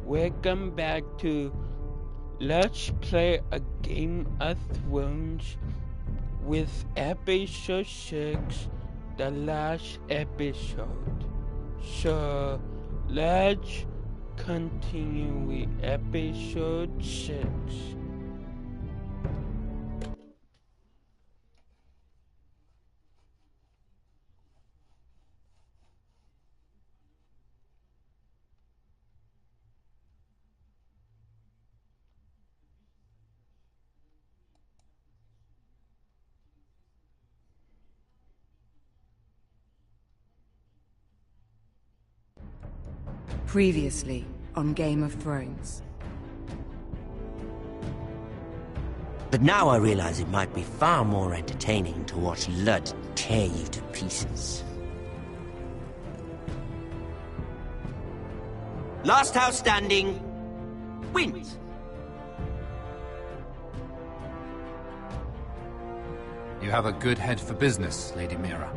Welcome back to Let's Play a Game of Thrones with episode 6, the last episode. So let's continue with episode 6. Previously on Game of Thrones. But now I realize it might be far more entertaining to watch Ludd tear you to pieces. Last house standing wins. You have a good head for business, Lady Mira.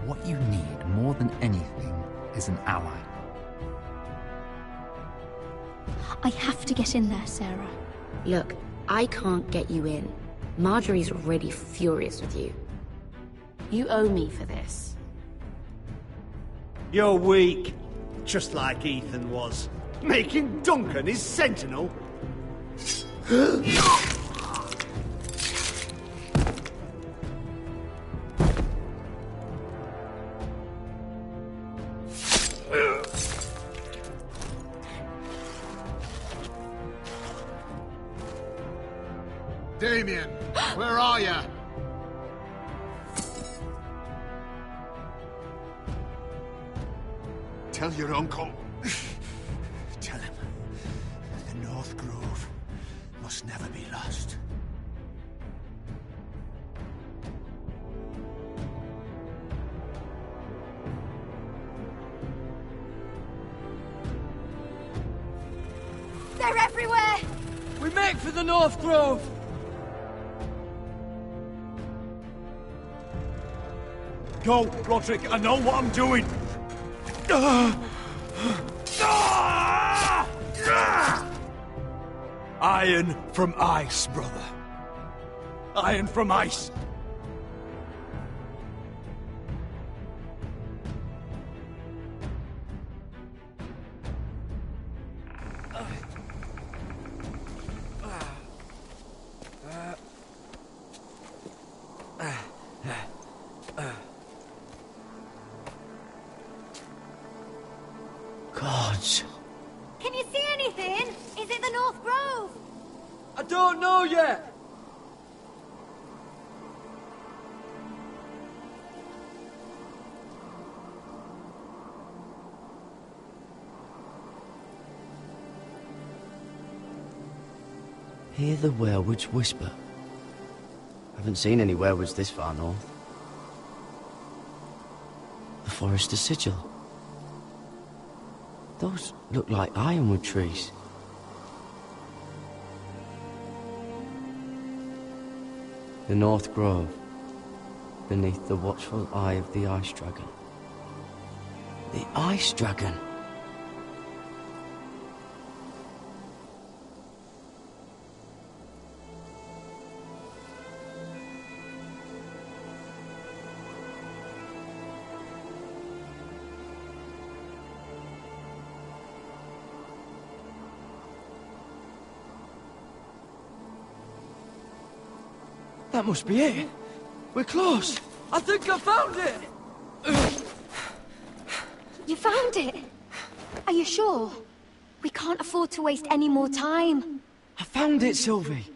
What you need more than anything is an ally. I have to get in there, Sarah. Look, I can't get you in. Marjorie's already furious with you. You owe me for this. You're weak, just like Ethan was, making Duncan his sentinel. Damien, where are you? Tell your uncle. Tell him the North Grove must never be lost. They're everywhere! We make for the North Grove! Go, Roderick, I know what I'm doing. Iron from ice, brother. Iron from ice. Gods. Can you see anything? Is it the North Grove? I don't know yet! Hear the werewolves whisper. Haven't seen any werewolves this far north. The Forester Sigil. Those look like ironwood trees. The North Grove, beneath the watchful eye of the Ice Dragon. The Ice Dragon! That must be it. We're close. I think I found it! You found it? Are you sure? We can't afford to waste any more time. I found it, Sylvie.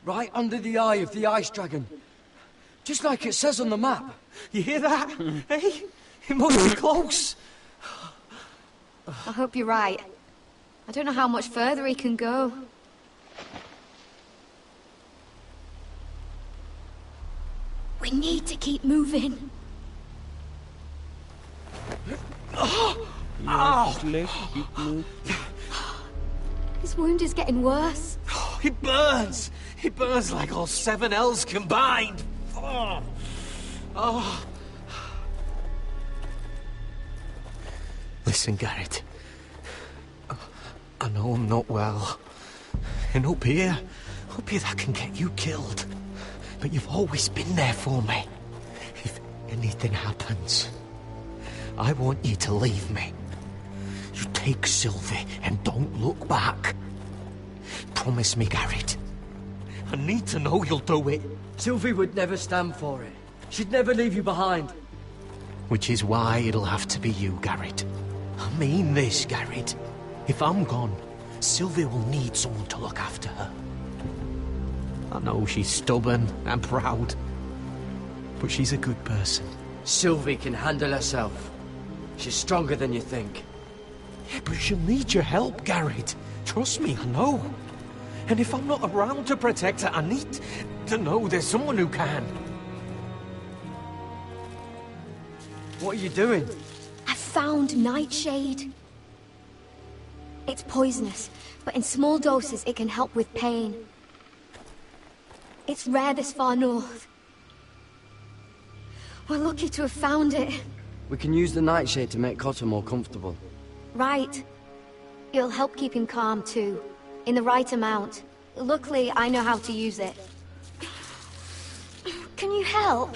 Right under the eye of the Ice Dragon. Just like it says on the map. You hear that? Hey? It must be close. I hope you're right. I don't know how much further he can go. We need to keep moving. Keep moving. His wound is getting worse. He burns! He burns like all 7 elves combined! Oh. Listen, Garrett. I know I'm not well. And up here that can get you killed. But you've always been there for me. If anything happens, I want you to leave me. You take Sylvie and don't look back. Promise me, Garrett. I need to know you'll do it. Sylvie would never stand for it. She'd never leave you behind. Which is why it'll have to be you, Garrett. I mean this, Garrett. If I'm gone, Sylvie will need someone to look after her. I know she's stubborn and proud, but she's a good person. Sylvie can handle herself. She's stronger than you think. Yeah, but she'll need your help, Garrett. Trust me, I know. And if I'm not around to protect her, I need to know there's someone who can. What are you doing? I found Nightshade. It's poisonous, but in small doses it can help with pain. It's rare this far north. We're lucky to have found it. We can use the Nightshade to make Cotter more comfortable. Right. It'll help keep him calm too, in the right amount. Luckily, I know how to use it. Can you help?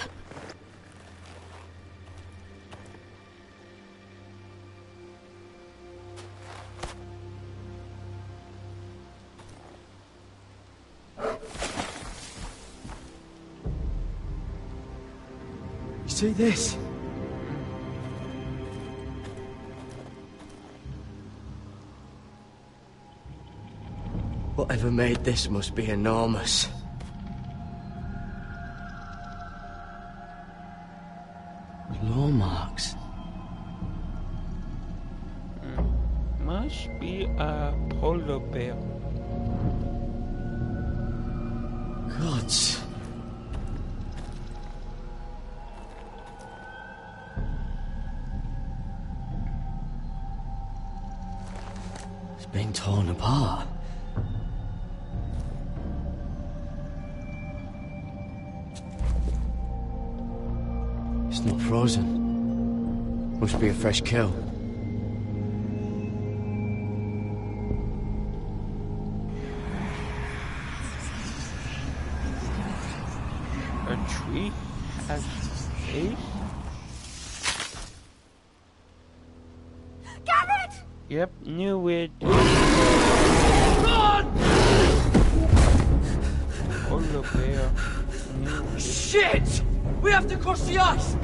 See this? Whatever made this must be enormous. Claw marks. Must be a polar bear. Gods. It's being torn apart. It's not frozen. Must be a fresh kill. A tree has face? Garrett! Yep, knew it. Run! Polar bear. Knew it. Shit! We have to cross the ice!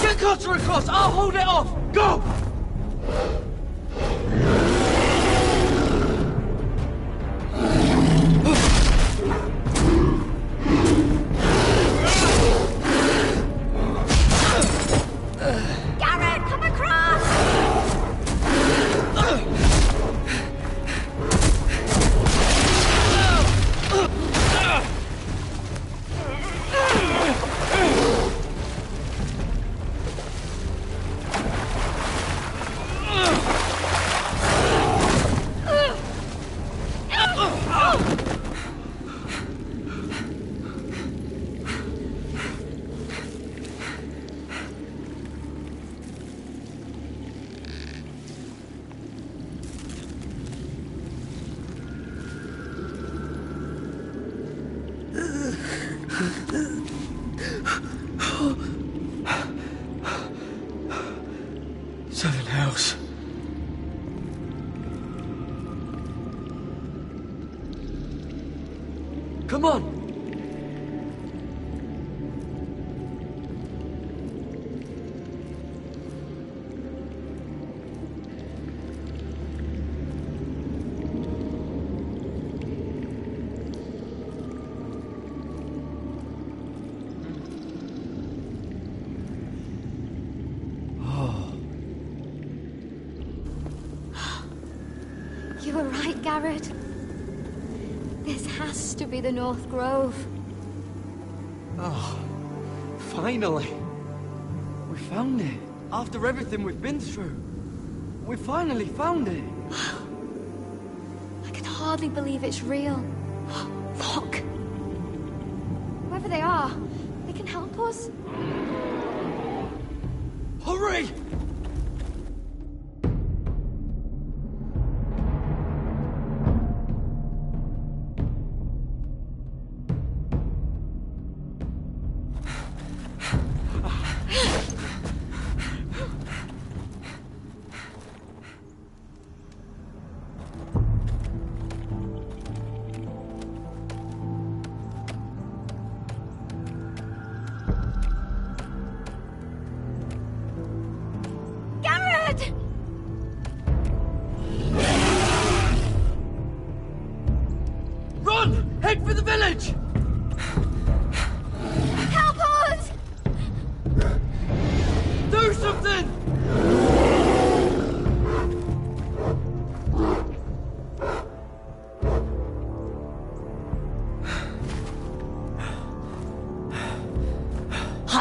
Get Cotter across! I'll hold it off! Go! Garrett, come across! Seven hells. Come on! You were right, Garrett. This has to be the North Grove. Oh, finally. We found it. After everything we've been through. We finally found it. I can hardly believe it's real. Look! Whoever they are, they can help us. Hurry!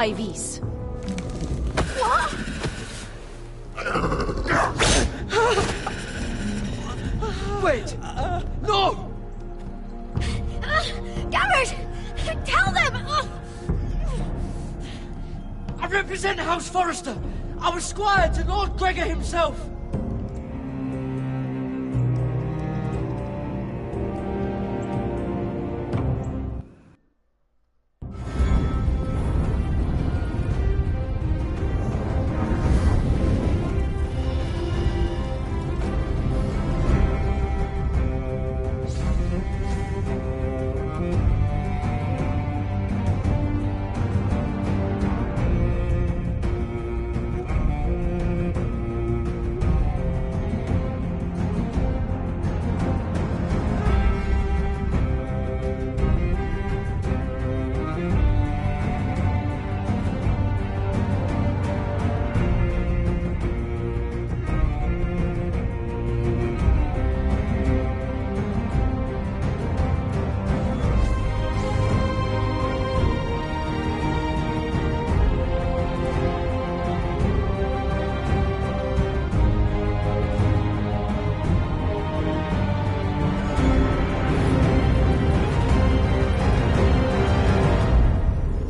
Ivies. Wait! No! Garrett! Tell them! I represent House Forrester. I was squire to Lord Gregor himself.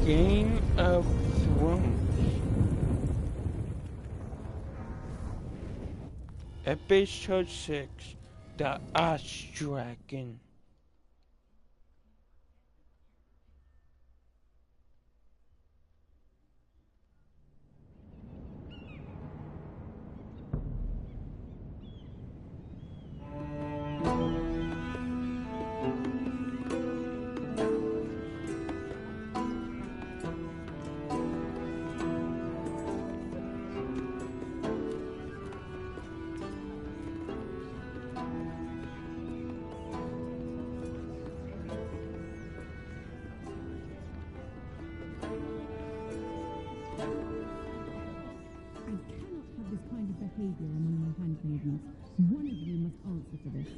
Game of Thrones. Episode 6, The Ice Dragon. behavior among my handmaidens. One of you must answer for this.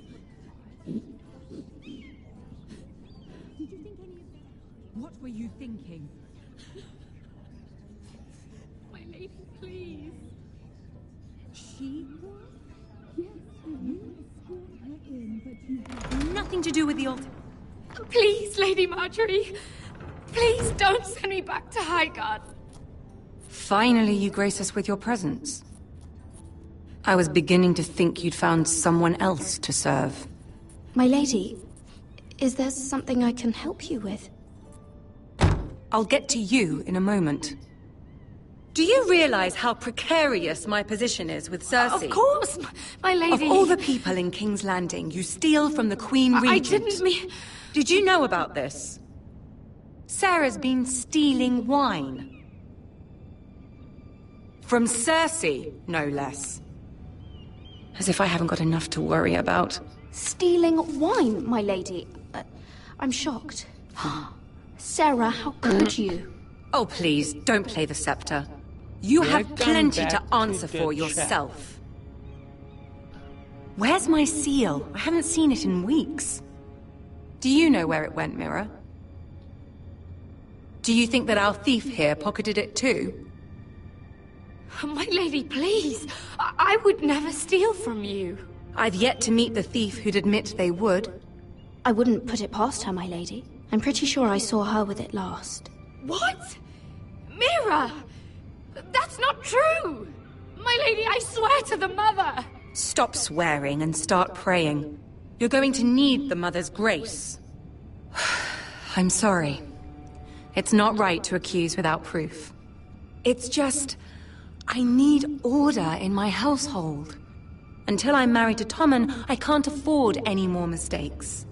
Did you think any of that? What were you thinking? My lady, please. She was? Yes, you escort her in, but you have Nothing to do with the altar. Please, Lady Marjorie. Please don't send me back to Highgarden. Finally, you grace us with your presence. I was beginning to think you'd found someone else to serve. My lady, is there something I can help you with? I'll get to you in a moment. Do you realize how precarious my position is with Cersei? Of course, my lady. Of all the people in King's Landing, you steal from the Queen Regent. I didn't mean... Did you know about this? Sarah's been stealing wine. From Cersei, no less. As if I haven't got enough to worry about. Stealing wine, my lady? I'm shocked. Sarah, how could you? Oh, please, don't play the scepter. You have plenty to answer for yourself. Where's my seal? I haven't seen it in weeks. Do you know where it went, Mira? Do you think that our thief here pocketed it too? My lady, please. I would never steal from you. I've yet to meet the thief who'd admit they would. I wouldn't put it past her, my lady. I'm pretty sure I saw her with it last. What? Mira! That's not true! My lady, I swear to the Mother! Stop swearing and start praying. You're going to need the Mother's grace. I'm sorry. It's not right to accuse without proof. It's just... I need order in my household. Until I'm married to Tommen, I can't afford any more mistakes.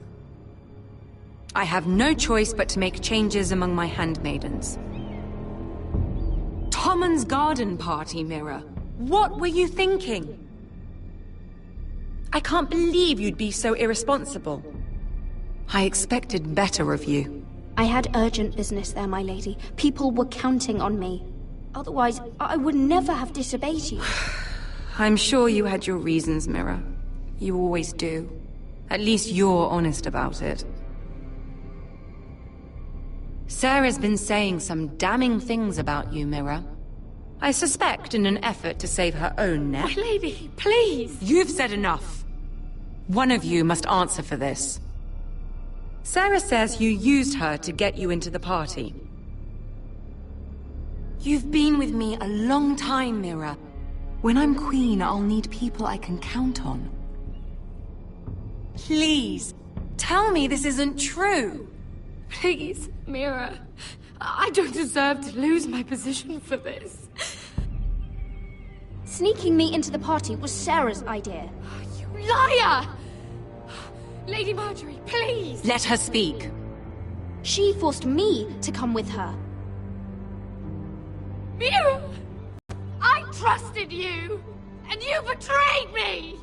I have no choice but to make changes among my handmaidens. Tommen's garden party, Mira. What were you thinking? I can't believe you'd be so irresponsible. I expected better of you. I had urgent business there, my lady. People were counting on me. Otherwise, I would never have disobeyed you. I'm sure you had your reasons, Mira. You always do. At least you're honest about it. Sarah's been saying some damning things about you, Mira. I suspect in an effort to save her own neck. My lady, please! You've said enough. One of you must answer for this. Sarah says you used her to get you into the party. You've been with me a long time, Mira. When I'm queen, I'll need people I can count on. Please, tell me this isn't true. Please, Mira. I don't deserve to lose my position for this. Sneaking me into the party was Sarah's idea. You liar! Lady Marjorie, please! Let her speak. She forced me to come with her. Mira! I trusted you! And you betrayed me!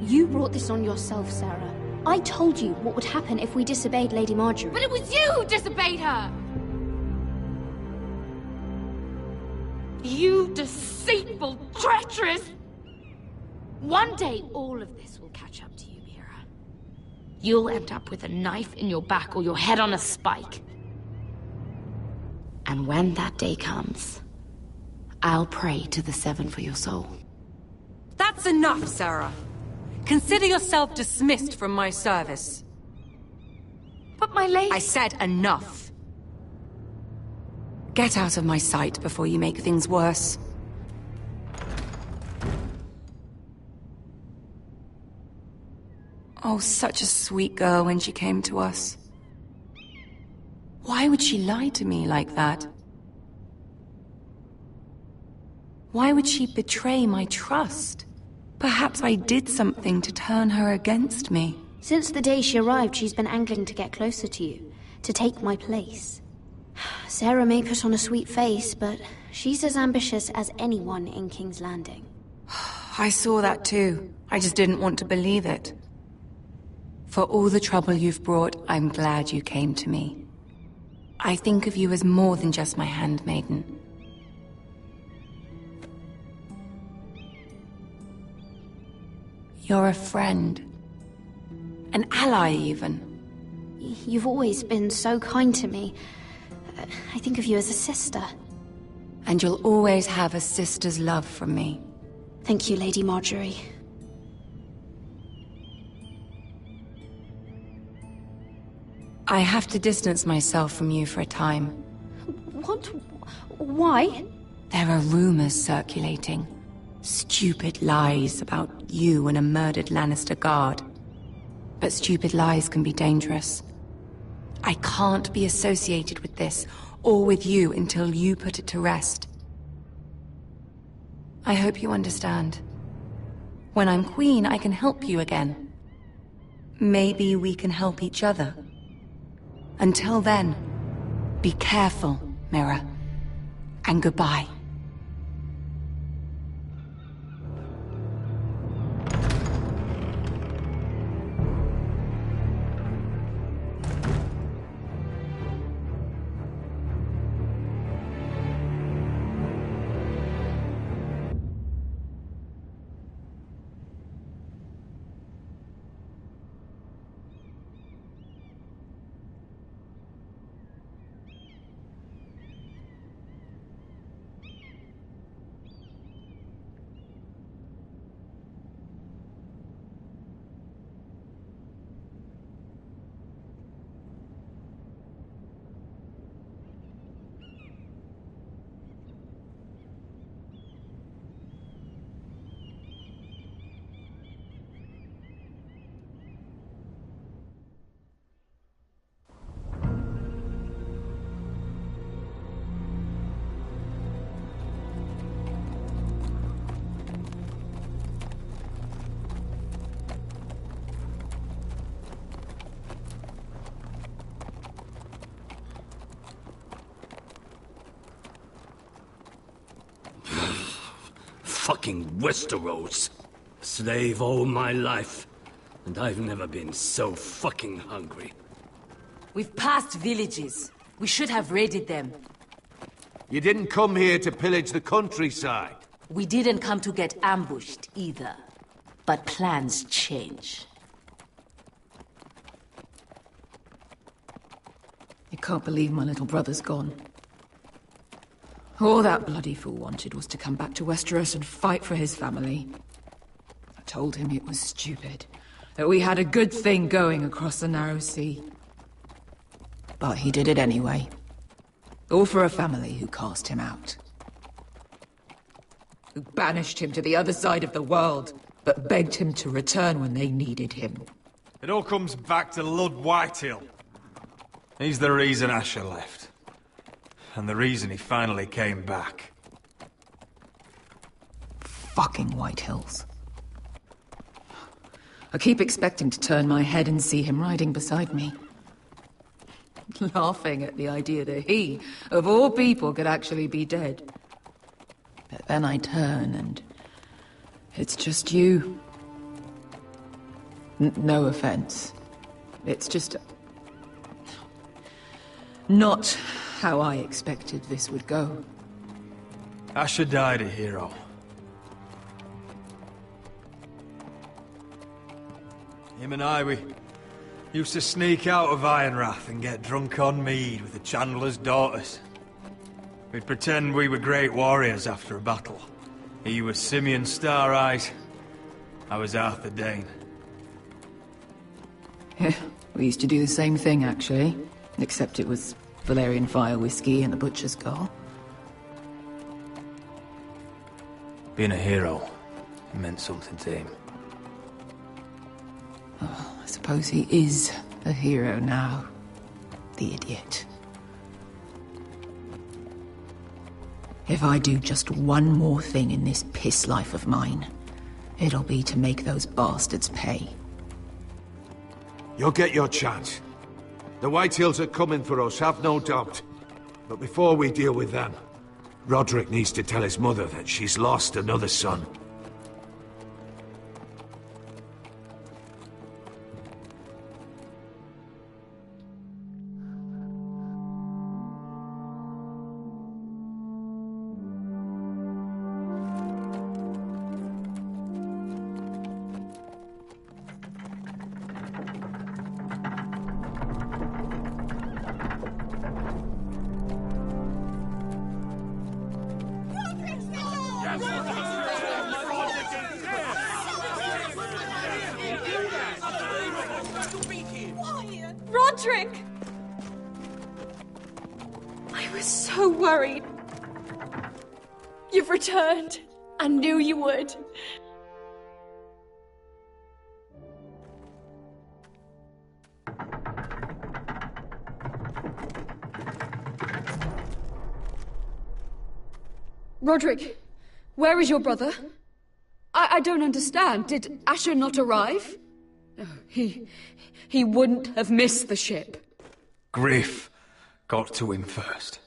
You brought this on yourself, Sarah. I told you what would happen if we disobeyed Lady Marjorie. But it was you who disobeyed her! You deceitful, treacherous... One day, all of this will catch up to you, Mira. You'll end up with a knife in your back or your head on a spike. And when that day comes, I'll pray to the Seven for your soul. That's enough, Sarah. Consider yourself dismissed from my service. But my lady... I said enough. Get out of my sight before you make things worse. Oh, such a sweet girl when she came to us. Why would she lie to me like that? Why would she betray my trust? Perhaps I did something to turn her against me. Since the day she arrived, she's been angling to get closer to you, to take my place. Sarah may put on a sweet face, but she's as ambitious as anyone in King's Landing. I saw that too. I just didn't want to believe it. For all the trouble you've brought, I'm glad you came to me. I think of you as more than just my handmaiden. You're a friend. An ally, even. You've always been so kind to me. I think of you as a sister. And you'll always have a sister's love from me. Thank you, Lady Marjorie. I have to distance myself from you for a time. What? Why? There are rumors circulating. Stupid lies about you and a murdered Lannister guard. But stupid lies can be dangerous. I can't be associated with this, or with you, until you put it to rest. I hope you understand. When I'm queen, I can help you again. Maybe we can help each other. Until then, be careful, Mira. And goodbye. Fucking Westeros. Slave all my life. And I've never been so fucking hungry. We've passed villages. We should have raided them. You didn't come here to pillage the countryside. We didn't come to get ambushed either. But plans change. I can't believe my little brother's gone. All that bloody fool wanted was to come back to Westeros and fight for his family. I told him it was stupid, that we had a good thing going across the narrow sea. But he did it anyway. All for a family who cast him out. Who banished him to the other side of the world, but begged him to return when they needed him. It all comes back to Lord Whitehill. He's the reason Asher left. And the reason he finally came back. Fucking Whitehills. I keep expecting to turn my head and see him riding beside me. Laughing at the idea that he, of all people, could actually be dead. But then I turn and it's just you. No offense. It's just... not how I expected this would go. Asher died a hero. Him and I, we used to sneak out of Ironrath and get drunk on mead with the Chandler's daughters. We'd pretend we were great warriors after a battle. He was Simeon Star-Eyes. I was Arthur Dane. Yeah, we used to do the same thing, actually. Except it was Valerian Fire whiskey and the Butcher's Girl. Being a hero meant something to him. Oh, I suppose he is a hero now. The idiot. If I do just one more thing in this piss life of mine, it'll be to make those bastards pay. You'll get your chance. The Whitehills are coming for us, have no doubt. But before we deal with them, Roderick needs to tell his mother that she's lost another son. Roderick! I was so worried. You've returned. I knew you would. Roderick, where is your brother? I don't understand. Did Asher not arrive? Oh, he wouldn't have missed the ship. Griff got to him first.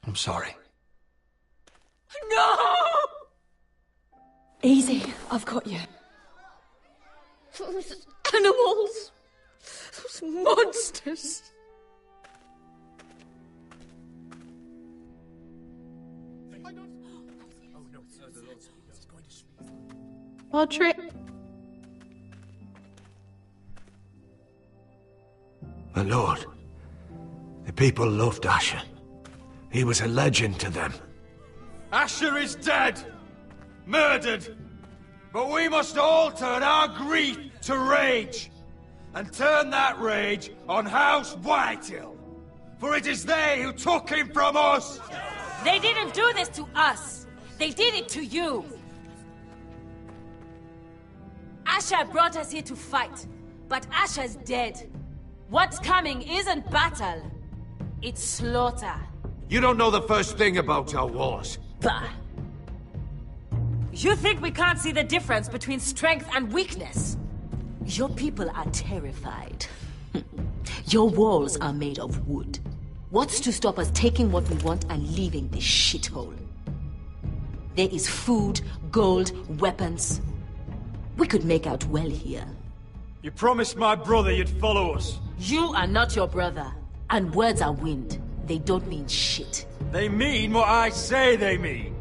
I'm sorry. No! Easy, I've got you. Those animals. Those monsters. Roderick. My lord, the people loved Asher. He was a legend to them. Asher is dead! Murdered! But we must all turn our grief to rage! And turn that rage on House Whitehill! For it is they who took him from us! They didn't do this to us! They did it to you! Asher brought us here to fight, but Asher's dead. What's coming isn't battle, it's slaughter. You don't know the first thing about our wars. Bah! You think we can't see the difference between strength and weakness? Your people are terrified. Your walls are made of wood. What's to stop us taking what we want and leaving this shithole? There is food, gold, weapons. We could make out well here. You promised my brother you'd follow us. You are not your brother. And words are wind. They don't mean shit. They mean what I say they mean.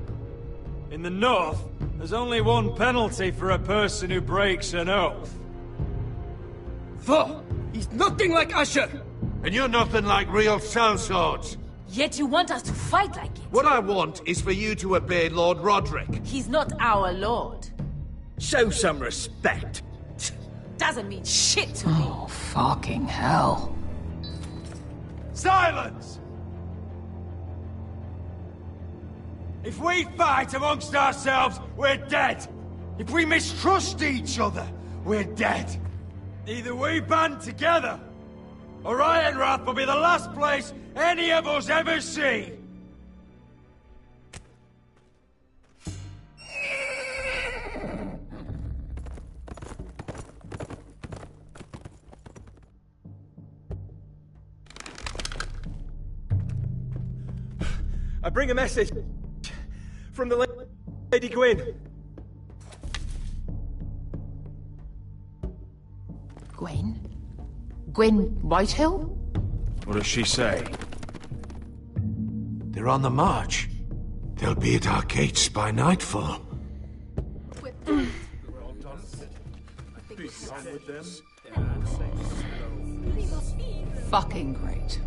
In the North, there's only one penalty for a person who breaks an oath. He's nothing like Asher! And you're nothing like real sellswords. Yet you want us to fight like it. What I want is for you to obey Lord Roderick. He's not our lord. Show some respect. Doesn't mean shit to me. Oh, fucking hell. Silence! If we fight amongst ourselves, we're dead. If we mistrust each other, we're dead. Either we band together, or Ironrath will be the last place any of us ever see. I bring a message from the Lady Gwyn. Gwyn? Gwyn Whitehill? What does she say? They're on the march. They'll be at our gates by nightfall. Fucking great.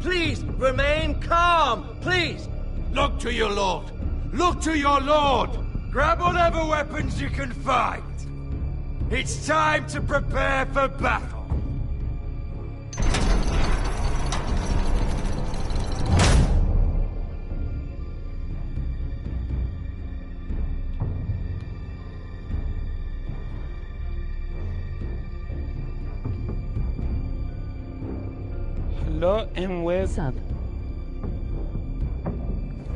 Please, remain calm, please! Look to your lord! Look to your lord! Grab whatever weapons you can find. It's time to prepare for battle. Hello and welcome.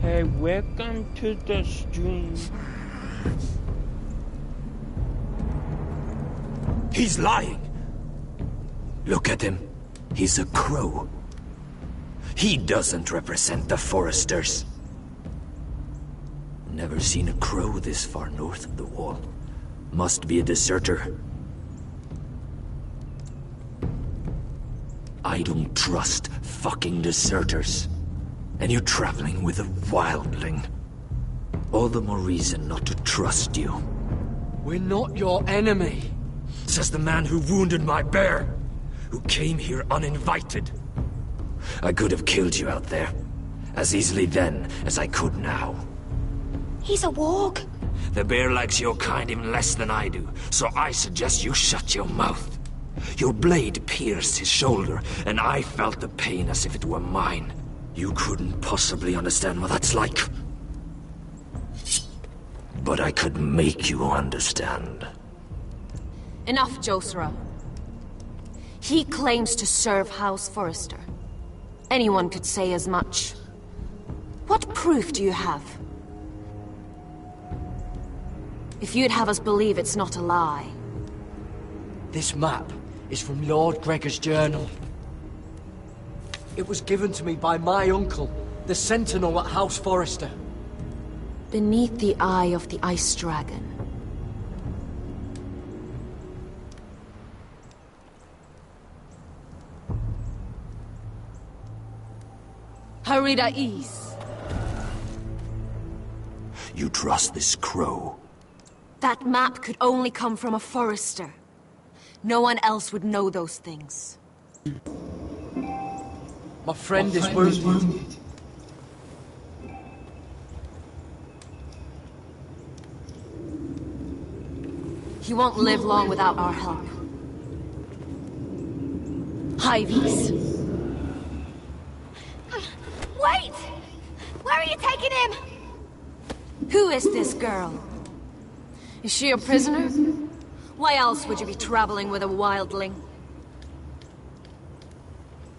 Hey, welcome to the stream. He's lying. Look at him. He's a crow. He doesn't represent the Foresters. Never seen a crow this far north of the wall. Must be a deserter. I don't trust fucking deserters. And you're traveling with a wildling. All the more reason not to trust you. We're not your enemy. Says the man who wounded my bear, who came here uninvited. I could have killed you out there, as easily then as I could now. He's a warg. The bear likes your kind even less than I do, so I suggest you shut your mouth. Your blade pierced his shoulder, and I felt the pain as if it were mine. You couldn't possibly understand what that's like. But I could make you understand. Enough, Josra. He claims to serve House Forrester. Anyone could say as much. What proof do you have? If you'd have us believe it's not a lie. This map is from Lord Gregor's journal. It was given to me by my uncle, the Sentinel at House Forrester. Beneath the eye of the Ice Dragon. Harida East. You trust this crow? That map could only come from a Forrester. No one else would know those things. My friend is wounded. He won't live long without our help. Hyves. Wait! Where are you taking him? Who is this girl? Is she a prisoner? Why else would you be traveling with a wildling?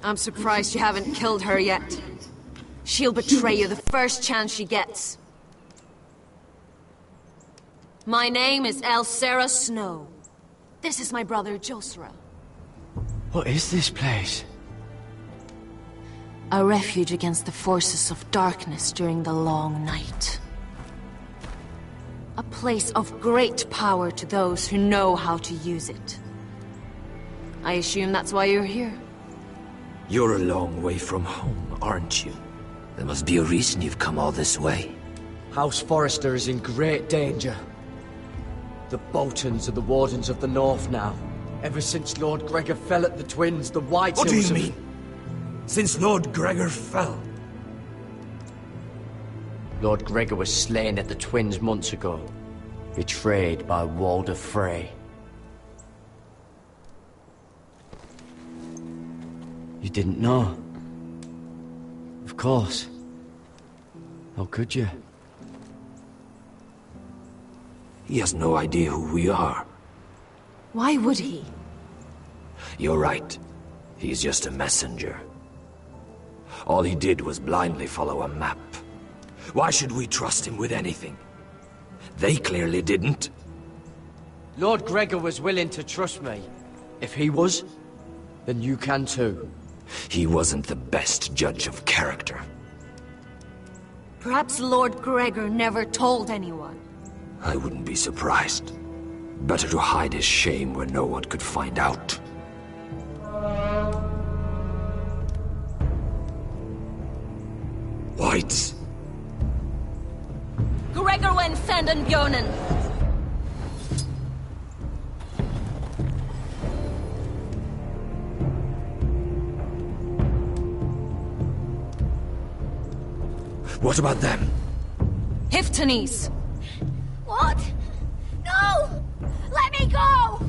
I'm surprised you haven't killed her yet. She'll betray you the first chance she gets. My name is Elsera Snow. This is my brother, Josra. What is this place? A refuge against the forces of darkness during the long night. A place of great power to those who know how to use it. I assume that's why you're here. You're a long way from home, aren't you? There must be a reason you've come all this way. House Forrester is in great danger. The Boltons are the Wardens of the North now. Ever since Lord Gregor fell at the Twins, the White What do Hills you have- mean? Since Lord Gregor fell? Lord Gregor was slain at the Twins months ago, betrayed by Walder Frey. You didn't know? Of course. How could you? He has no idea who we are. Why would he? You're right. He's just a messenger. All he did was blindly follow a map. Why should we trust him with anything? They clearly didn't. Lord Gregor was willing to trust me. If he was, then you can too. He wasn't the best judge of character. Perhaps Lord Gregor never told anyone. I wouldn't be surprised. Better to hide his shame where no one could find out. Whites. Gregor went Sanden Björnen. What about them? Hiftanes. What? No! Let me go!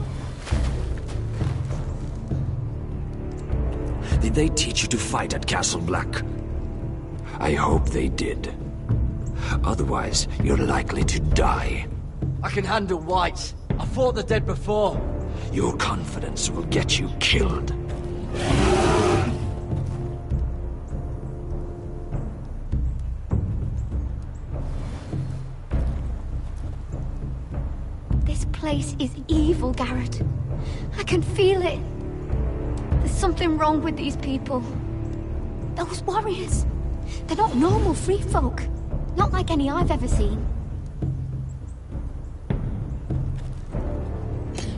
Did they teach you to fight at Castle Black? I hope they did. Otherwise, you're likely to die. I can handle Whites. I fought the dead before. Your confidence will get you killed. This place is evil, Garrett. I can feel it. There's something wrong with these people. Those warriors. They're not normal free folk. Not like any I've ever seen.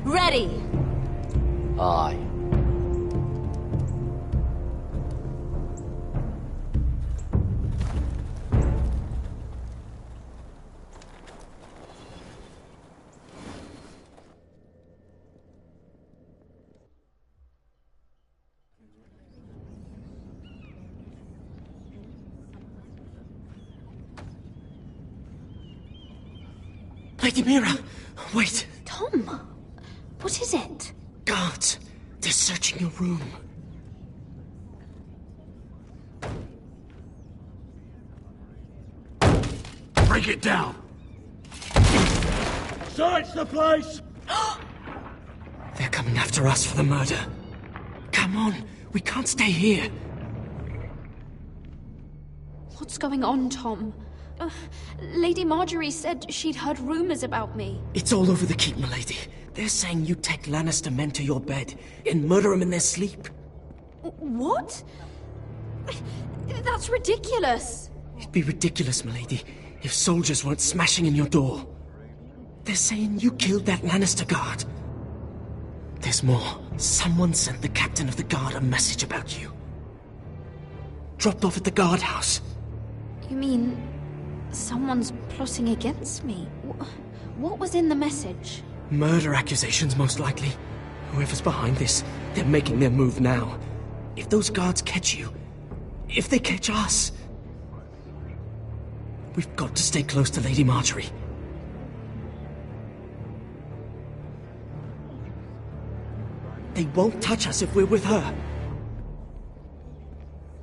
Ready! Aye. Lady Mira, wait. Tom, what is it? Guards, they're searching your room. Break it down! Search the place! They're coming after us for the murder. Come on, we can't stay here. What's going on, Tom? Lady Marjorie said she'd heard rumors about me. It's all over the keep, milady. They're saying you take Lannister men to your bed and murder them in their sleep. What? That's ridiculous. It'd be ridiculous, milady, if soldiers weren't smashing in your door. They're saying you killed that Lannister guard. There's more. Someone sent the captain of the guard a message about you. Dropped off at the guardhouse. You mean someone's plotting against me? What was in the message? Murder accusations, most likely. Whoever's behind this, they're making their move now. If those guards catch you, if they catch us, we've got to stay close to Lady Marjorie. They won't touch us if we're with her.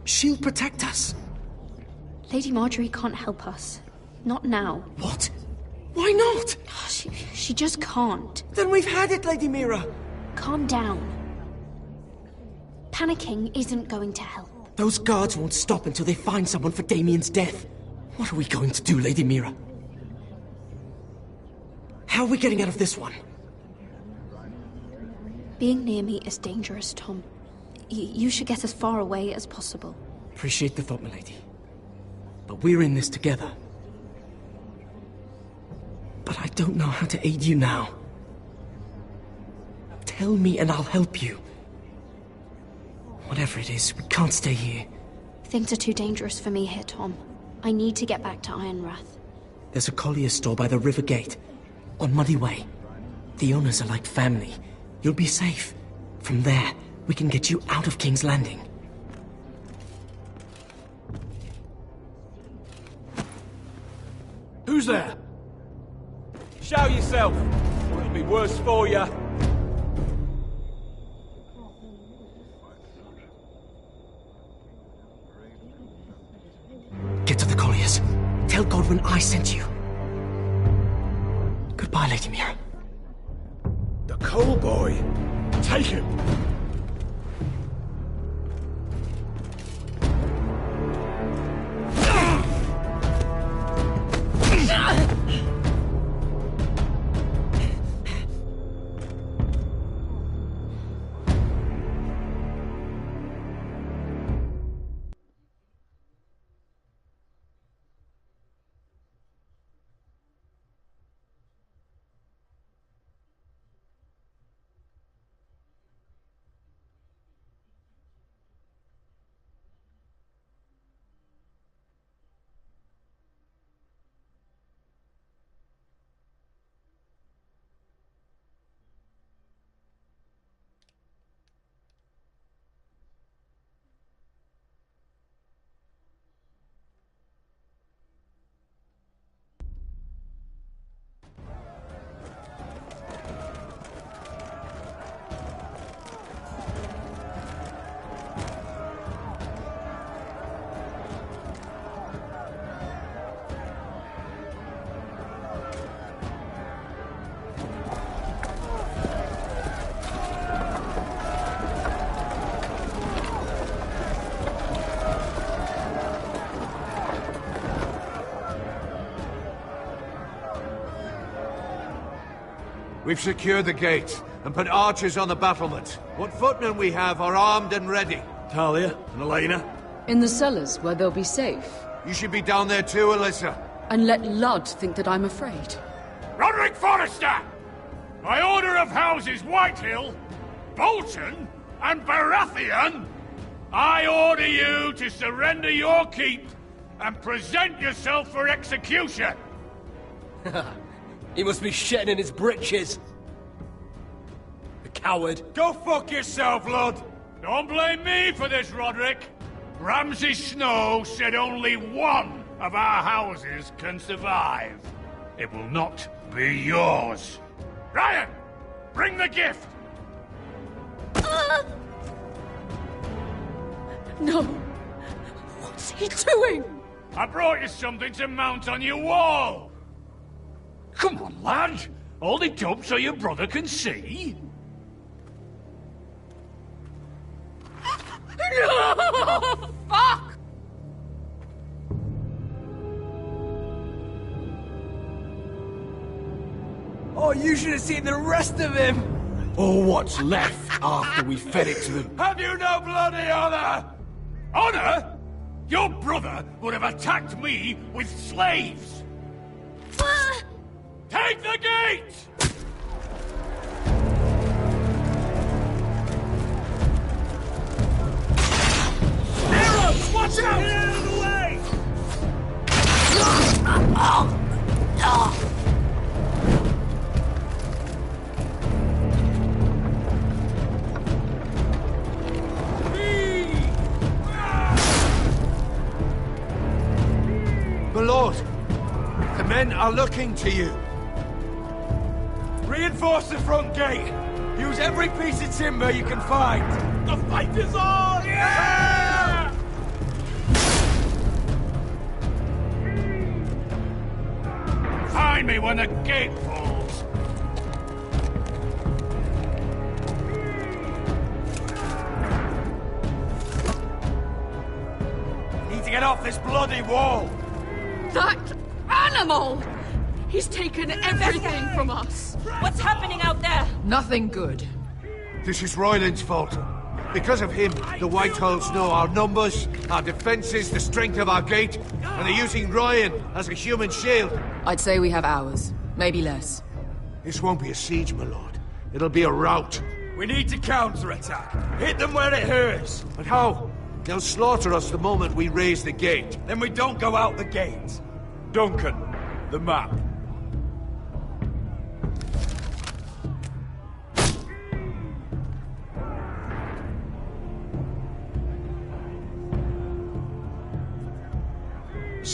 She'll protect us. Lady Marjorie can't help us. Not now. What? Why not? She just can't. Then we've had it, Lady Mira. Calm down. Panicking isn't going to help. Those guards won't stop until they find someone for Damien's death. What are we going to do, Lady Mira? How are we getting out of this one? Being near me is dangerous, Tom. You should get as far away as possible. Appreciate the thought, milady. But we're in this together. But I don't know how to aid you now. Tell me and I'll help you. Whatever it is, we can't stay here. Things are too dangerous for me here, Tom. I need to get back to Ironrath. There's a collier store by the river gate, on Muddy Way. The owners are like family. You'll be safe. From there, we can get you out of King's Landing. Who's there? Show yourself, or it'll be worse for you. Get to the colliers. Tell Godwyn I sent you. Goodbye, Lady Mira. The Coal Boy. Take him. We've secured the gate and put archers on the battlement. What footmen we have are armed and ready. Talia and Elena? In the cellars, where they'll be safe. You should be down there too, Alyssa. And let Ludd think that I'm afraid. Roderick Forrester! By order of Houses Whitehill, Bolton, and Baratheon, I order you to surrender your keep and present yourself for execution! He must be shitting in his britches. The coward. Go fuck yourself, Ludd! Don't blame me for this, Roderick. Ramsay Snow said only one of our houses can survive. It will not be yours. Ryan, bring the gift! No! What's he doing? I brought you something to mount on your wall! Come on, lad! Hold it up so your brother can see. No! Fuck! Oh, you should have seen the rest of him! Or what's left after we fed it to them. Have you no bloody honor? Honor? Your brother would have attacked me with slaves! Take the gate! Arrows! Watch out! Get out of the way! My lord, the men are looking to you. Reinforce the front gate! Use every piece of timber you can find! The fight is on! Yeah! Find me when the gate falls! Need to get off this bloody wall! That animal! He's taken everything from us. What's happening out there? Nothing good. This is Royland's fault. Because of him, the Whitehills know our numbers, our defenses, the strength of our gate, and they're using Ryan as a human shield. I'd say we have hours, maybe less. This won't be a siege, my lord. It'll be a rout. We need to counterattack. Hit them where it hurts. But how? They'll slaughter us the moment we raise the gate. Then we don't go out the gate. Duncan, the map.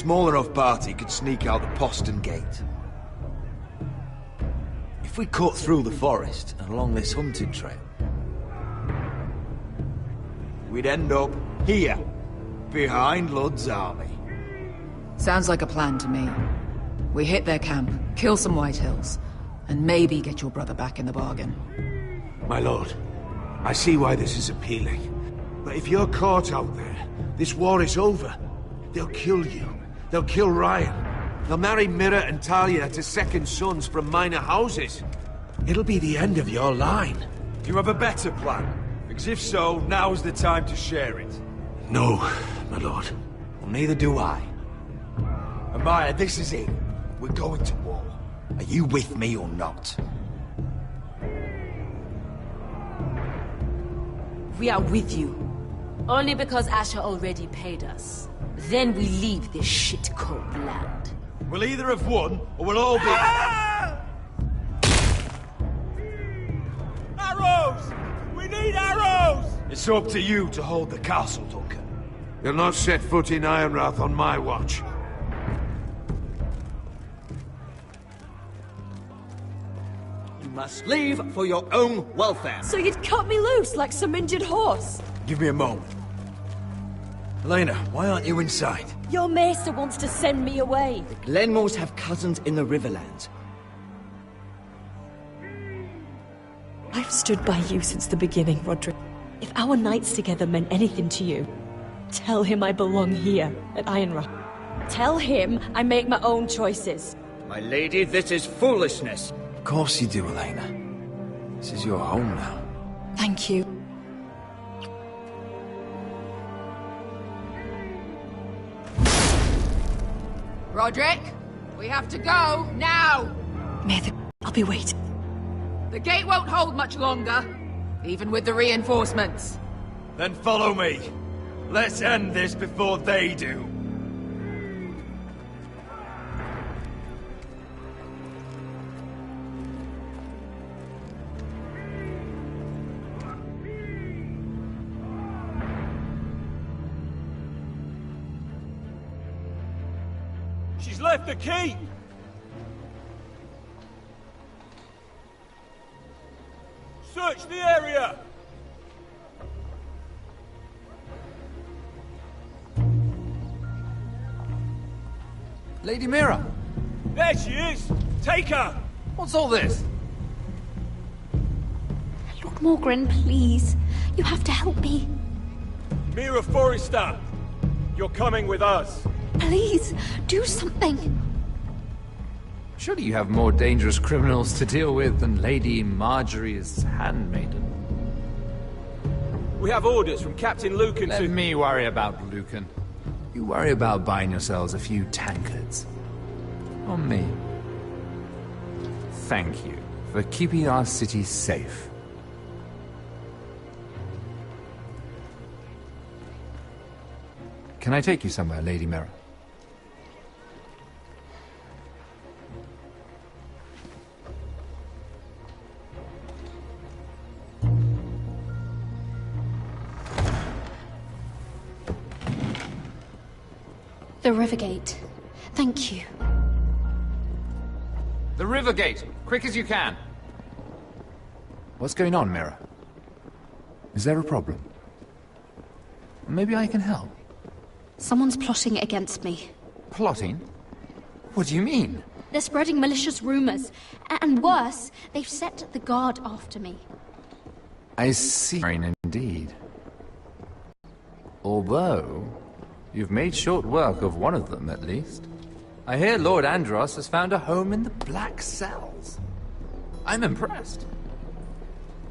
small enough party could sneak out the postern gate. If we cut through the forest and along this hunting trail, we'd end up here, behind Lud's army. Sounds like a plan to me. We hit their camp, kill some Whitehills, and maybe get your brother back in the bargain. My lord, I see why this is appealing. But if you're caught out there, this war is over. They'll kill you. They'll kill Ryan. They'll marry Mira and Talia to second sons from minor houses. It'll be the end of your line. Do you have a better plan? Because if so, now's the time to share it. No, my lord. Well, neither do I. Amaya, this is it. We're going to war. Are you with me or not? We are with you. Only because Asher already paid us. Then we leave this shit-cold land. We'll either have won, or we'll all be... Arrows! We need arrows! It's up to you to hold the castle, Duncan. You'll not set foot in Ironrath on my watch. You must leave for your own welfare. So you'd cut me loose like some injured horse? Give me a moment. Elena, why aren't you inside? Your maester wants to send me away. The Glenmores have cousins in the Riverlands. I've stood by you since the beginning, Roderick. If our nights together meant anything to you, tell him I belong here, at Ironrath. Tell him I make my own choices. My lady, this is foolishness. Of course you do, Elena. This is your home now. Thank you. Roderick, we have to go, now! I'll be waiting. The gate won't hold much longer, even with the reinforcements. Then follow me. Let's end this before they do. She's left the keep! Search the area! Lady Mira! There she is! Take her! What's all this? Lord Morgren, please. You have to help me. Mira Forrester! You're coming with us. Please, do something. Surely you have more dangerous criminals to deal with than Lady Marjorie's handmaiden. We have orders from Captain Lucan Let me worry about Lucan. You worry about buying yourselves a few tankards. On me. Thank you for keeping our city safe. Can I take you somewhere, Lady Mira? The Rivergate. Thank you. The Rivergate! Quick as you can! What's going on, Mira? Is there a problem? Maybe I can help. Someone's plotting against me. Plotting? What do you mean? They're spreading malicious rumors. And worse, they've set the guard after me. I see. Indeed. Although, you've made short work of one of them, at least. I hear Lord Andros has found a home in the Black Cells. I'm impressed.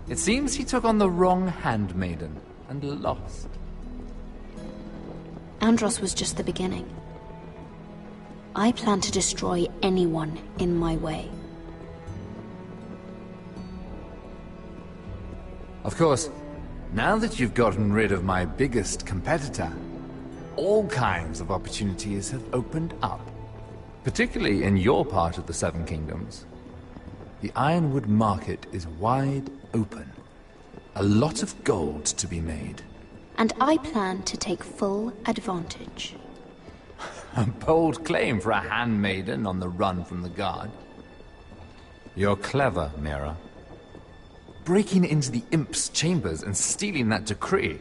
It seems he took on the wrong handmaiden and lost. Andros was just the beginning. I plan to destroy anyone in my way. Of course, now that you've gotten rid of my biggest competitor, all kinds of opportunities have opened up. Particularly in your part of the Seven Kingdoms. The Ironwood market is wide open. A lot of gold to be made. And I plan to take full advantage. A bold claim for a handmaiden on the run from the guard. You're clever, Mira. Breaking into the Imp's chambers and stealing that decree.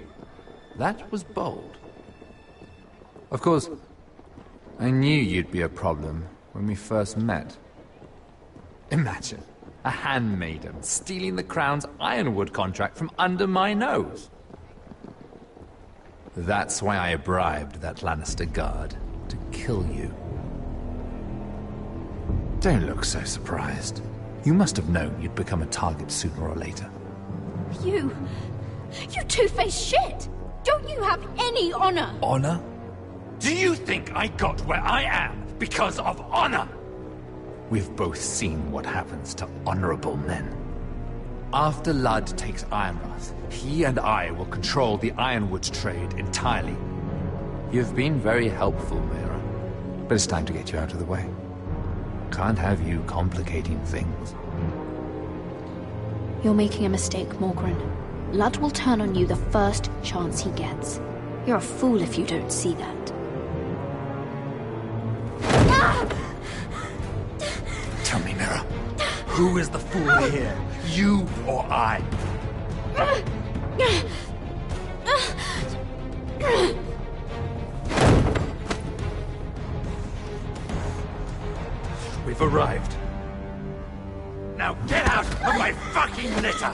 That was bold. Of course, I knew you'd be a problem when we first met. Imagine, a handmaiden stealing the Crown's Ironwood contract from under my nose. That's why I bribed that Lannister guard to kill you. Don't look so surprised. You must have known you'd become a target sooner or later. You two-faced shit! Don't you have any honor? Honor? Do you think I got where I am because of honor? We've both seen what happens to honorable men. After Ludd takes Ironrath, he and I will control the Ironwood trade entirely. You've been very helpful, Mira, but it's time to get you out of the way. Can't have you complicating things. You're making a mistake, Morgryn. Ludd will turn on you the first chance he gets. You're a fool if you don't see that. Tell me, Mira, who is the fool here? You or I? We've arrived. Now get out of my fucking litter!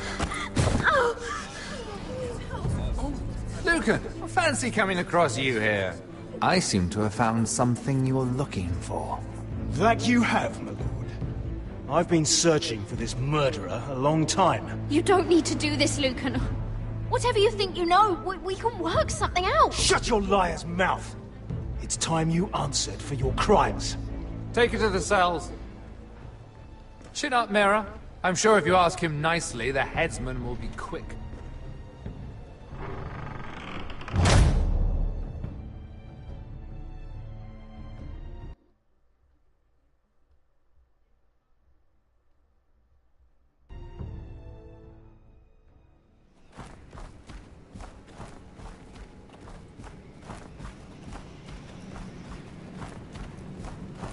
Lucan, fancy coming across you here. I seem to have found something you're looking for. That you have, my lord. I've been searching for this murderer a long time. You don't need to do this, Lucan. Whatever you think you know, we can work something out. Shut your liar's mouth! It's time you answered for your crimes. Take her to the cells. Chin up, Mira. I'm sure if you ask him nicely, the headsman will be quick.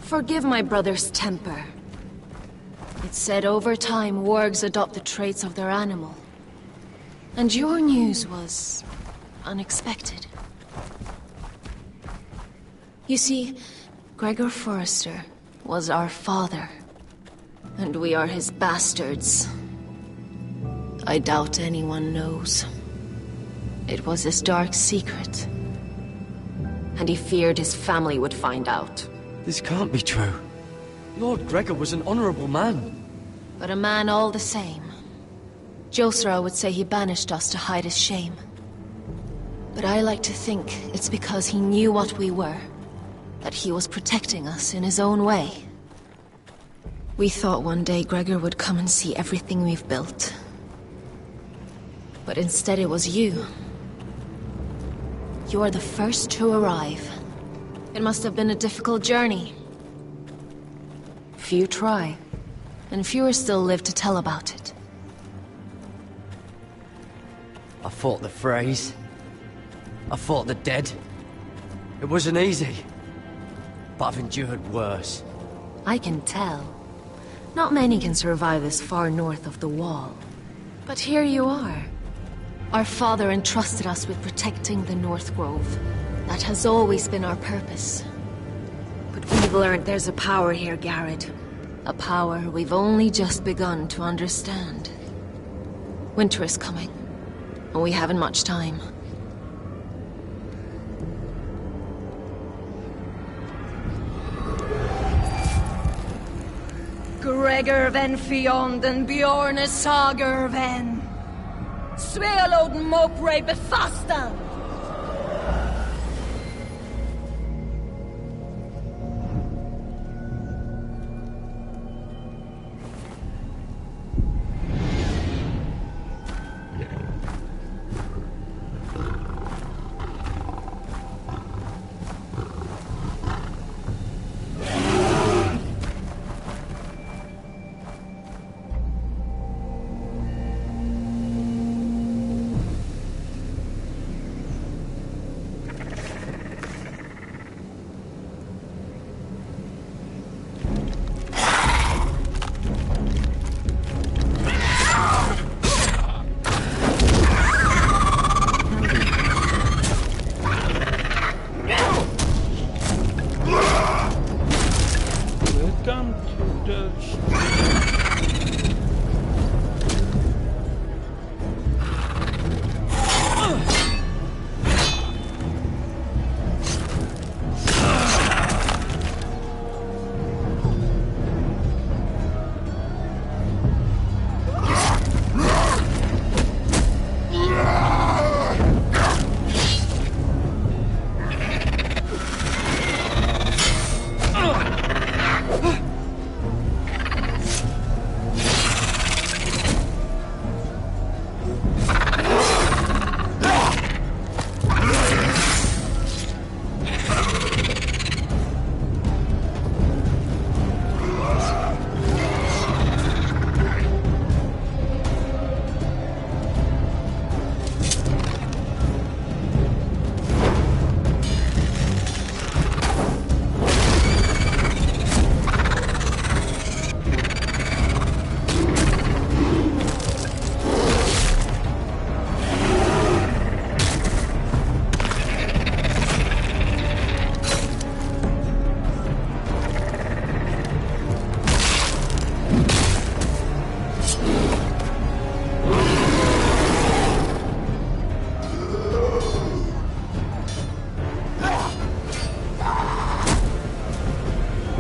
Forgive my brother's temper. It's said over time wargs adopt the traits of their animal. And your news was unexpected. You see, Gregor Forrester was our father, and we are his bastards. I doubt anyone knows. It was his dark secret, and he feared his family would find out. This can't be true. Lord Gregor was an honorable man. But a man all the same. Josra would say he banished us to hide his shame. But I like to think it's because he knew what we were. That he was protecting us in his own way. We thought one day Gregor would come and see everything we've built. But instead it was you. You are the first to arrive. It must have been a difficult journey. Few try, and fewer still live to tell about it. I fought the Freys. I fought the dead. It wasn't easy. But I've endured worse. I can tell. Not many can survive this far north of the Wall. But here you are. Our father entrusted us with protecting the North Grove. That has always been our purpose. But we've learned there's a power here, Garrett. A power we've only just begun to understand. Winter is coming, and we haven't much time. Gregor ven Fionn Bjorn Sager ven. Svealoden Mopre befastan. the stream.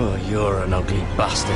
Oh, you're an ugly bastard.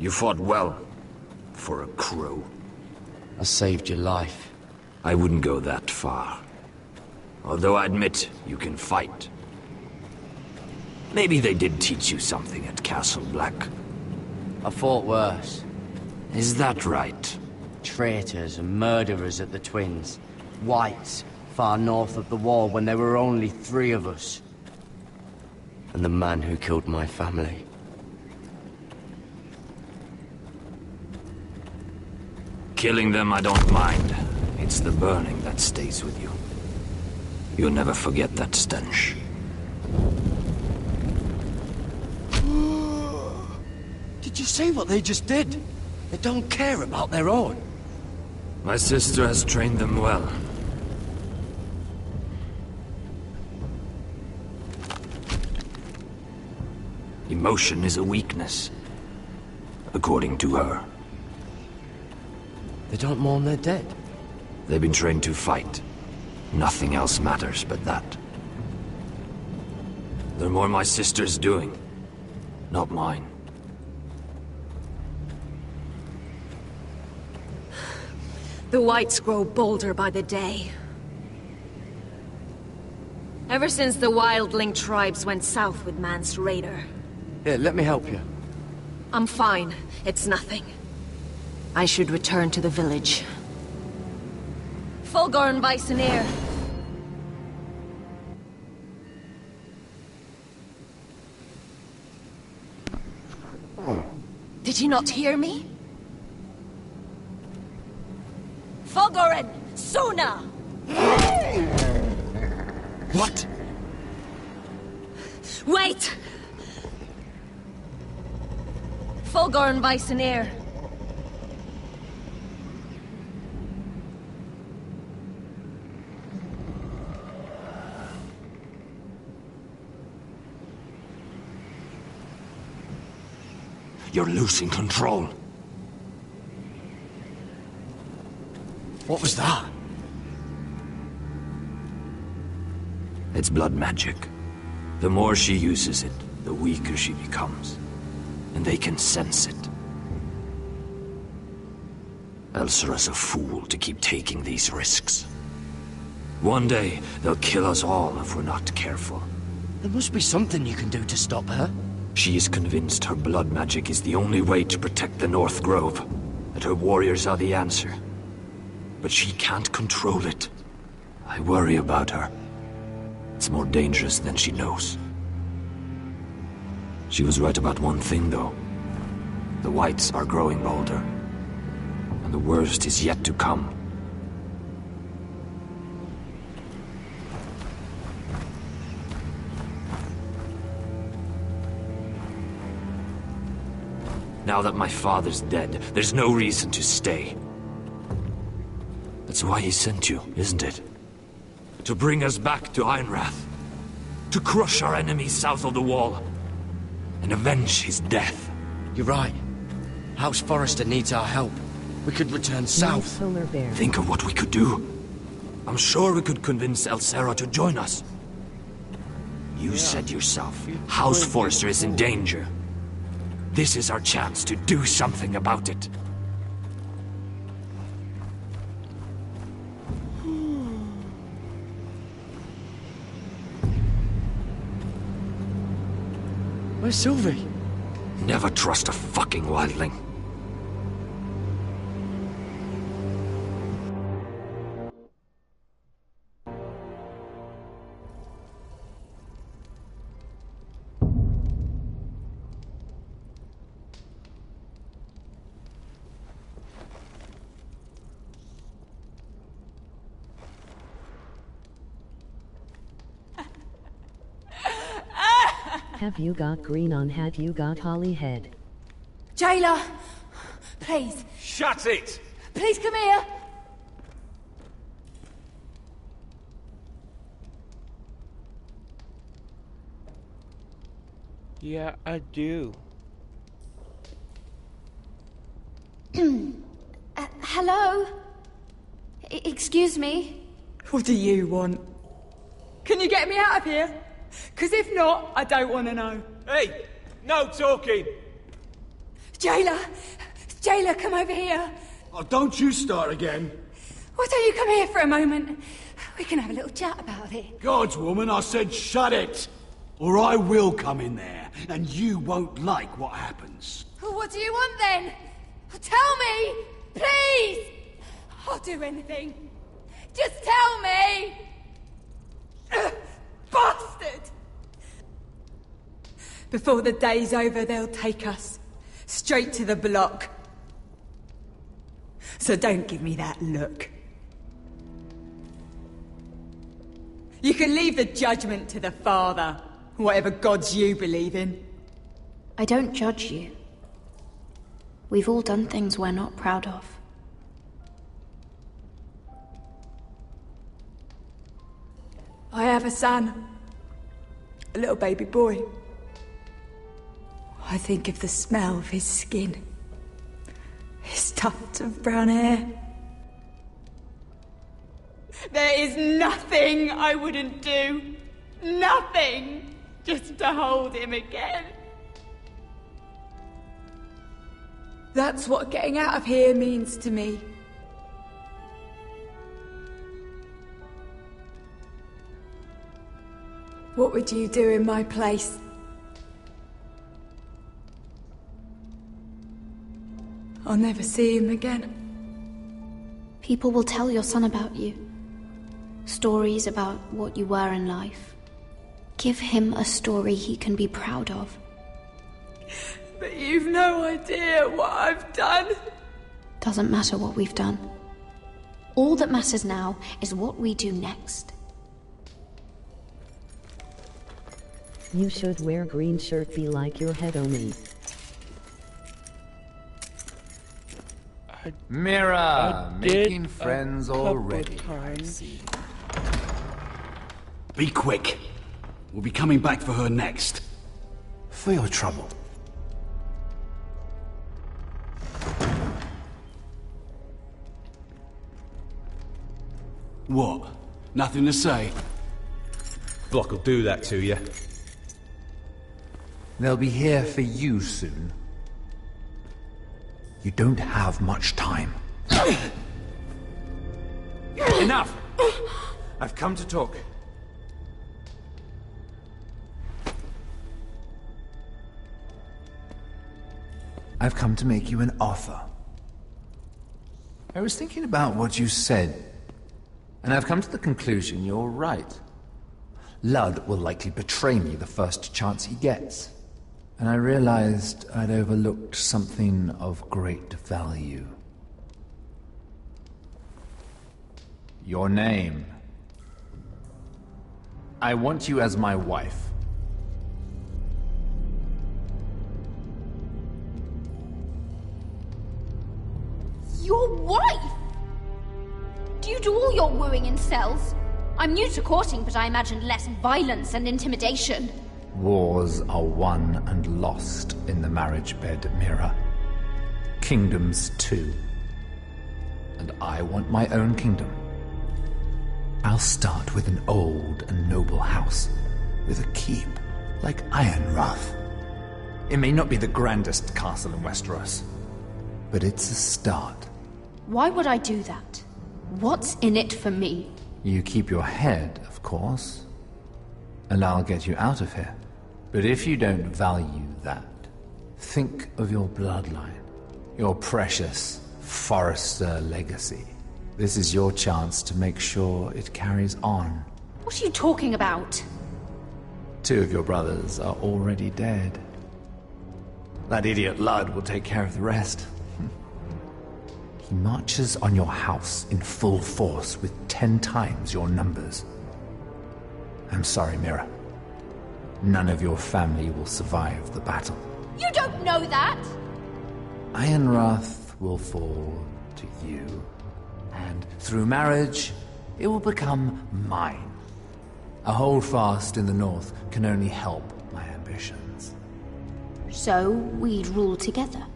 You fought well, for a crow. I saved your life. I wouldn't go that far. Although I admit, you can fight. Maybe they did teach you something at Castle Black. I fought worse. Is that right? Traitors and murderers at the Twins. Whites, far north of the wall when there were only 3 of us. And the man who killed my family. Killing them I don't mind. It's the burning that stays with you. You'll never forget that stench. Did you see what they just did? They don't care about their own. My sister has trained them well. Emotion is a weakness, according to her. They don't mourn their dead. They've been trained to fight. Nothing else matters but that. They're more my sister's doing, not mine. The Whites grow bolder by the day. Ever since the Wildling tribes went south with Mance Rayder. Here, let me help you. I'm fine. It's nothing. I should return to the village. Fulgorn Bysonir. Did you not hear me? Fulgorn! Suna! What? Wait! Fulgorn Bysonir. You're losing control. What was that? It's blood magic. The more she uses it, the weaker she becomes. and they can sense it. Elsera's a fool to keep taking these risks. One day, they'll kill us all if we're not careful. There must be something you can do to stop her. She is convinced her blood magic is the only way to protect the North Grove, that her warriors are the answer. But she can't control it. I worry about her. It's more dangerous than she knows. She was right about one thing, though. The Whites are growing bolder. And the worst is yet to come. Now that my father's dead, there's no reason to stay. That's why he sent you, isn't it? To bring us back to Ironrath. To crush our enemies south of the Wall. And avenge his death. You're right. House Forrester needs our help. We could return south. Think of what we could do. I'm sure we could convince Elsera to join us. You said yourself, House Forrester is in danger. This is our chance to do something about it. Where's Sylvie? Never trust a fucking wildling. Have you got green on? Have you got holly head? Jailer! Please. Shut it! Please come here! Yeah, I do. Hello? Excuse me? What do you want? Can you get me out of here? Because if not, I don't want to know. Hey! No talking! Jailer! Jailer, come over here. Oh, don't you start again. Why don't you come here for a moment? We can have a little chat about it. Gods, woman, I said shut it! Or I will come in there, and you won't like what happens. Well, what do you want then? Tell me! Please! I'll do anything. Just tell me! Bastard! Before the day's over, they'll take us straight to the block. So don't give me that look. You can leave the judgment to the Father, whatever gods you believe in. I don't judge you. We've all done things we're not proud of. I have a son. A little baby boy. I think of the smell of his skin. His tufts of brown hair. There is nothing I wouldn't do. Nothing! Just to hold him again. That's what getting out of here means to me. What would you do in my place? I'll never see him again. People will tell your son about you. Stories about what you were in life. Give him a story he can be proud of. But you've no idea what I've done. Doesn't matter what we've done. All that matters now is what we do next. You should wear green shirt, be like your head Omi. Mira, making friends already. Be quick. We'll be coming back for her next. For your trouble. What? Nothing to say? Block will do that to you. They'll be here for you soon. You don't have much time. Enough! I've come to talk. I've come to make you an offer. I was thinking about what you said, and I've come to the conclusion you're right. Ludd will likely betray me the first chance he gets. And I realized I'd overlooked something of great value. Your name. I want you as my wife. Your wife? Do you do all your wooing in cells? I'm new to courting, but I imagined less violence and intimidation. Wars are won and lost in the marriage bed, Mira. Kingdoms too. And I want my own kingdom. I'll start with an old and noble house, with a keep, like Ironrath. It may not be the grandest castle in Westeros, but it's a start. Why would I do that? What's in it for me? You keep your head, of course, and I'll get you out of here. But if you don't value that, think of your bloodline, your precious Forrester legacy. This is your chance to make sure it carries on. What are you talking about? 2 of your brothers are already dead. That idiot Ludd will take care of the rest. He marches on your house in full force with 10 times your numbers. I'm sorry, Mira. None of your family will survive the battle. You don't know that! Ironrath will fall to you, and through marriage, it will become mine. A holdfast in the north can only help my ambitions. So, we'd rule together,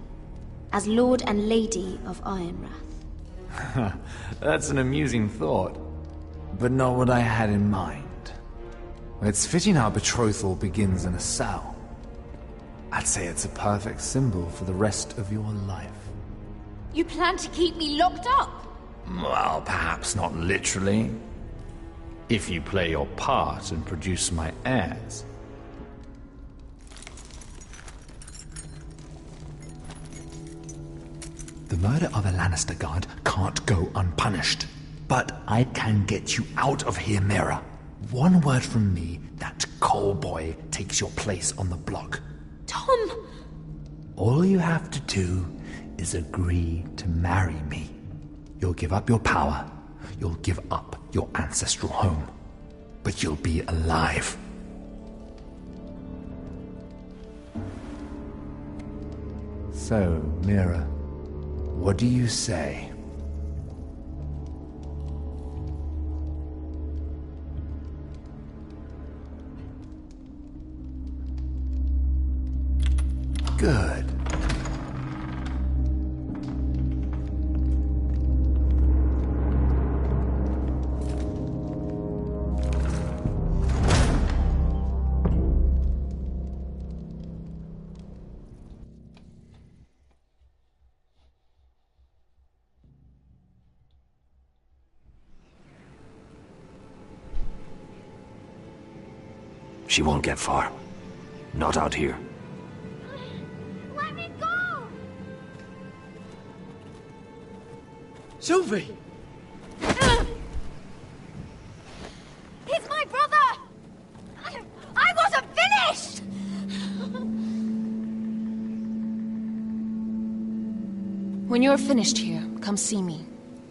as Lord and Lady of Ironrath. That's an amusing thought, but not what I had in mind. It's fitting our betrothal begins in a cell. I'd say it's a perfect symbol for the rest of your life. You plan to keep me locked up? Well, perhaps not literally. If you play your part and produce my heirs. The murder of a Lannister guard can't go unpunished. But I can get you out of here, Mira. One word from me, that Cole boy takes your place on the block. Tom! All you have to do is agree to marry me. You'll give up your power. You'll give up your ancestral home. But you'll be alive. So, Mira, what do you say? Good. She won't get far. Not out here. Let me go! Sylvie! He's my brother! I wasn't finished! When you're finished here, come see me.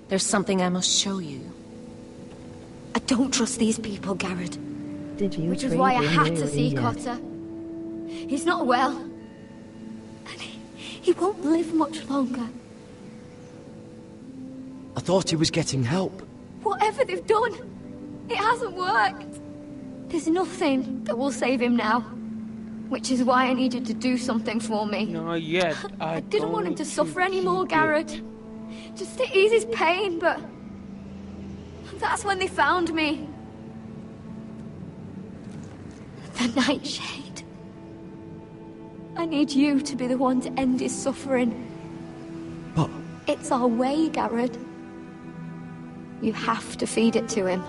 There's something I must show you. I don't trust these people, Garrett. Did you Which is trade why I your had to Mary see yet? Cotter. He's not well. And he won't live much longer. I thought he was getting help. Whatever they've done, it hasn't worked. There's nothing that will save him now. Which is why I needed to do something for me. Not yet. I didn't want him to suffer anymore, Garrett. Just to ease his pain, but... that's when they found me. The Nightshade. I need you to be the one to end his suffering. It's our way, Garrett. You have to feed it to him.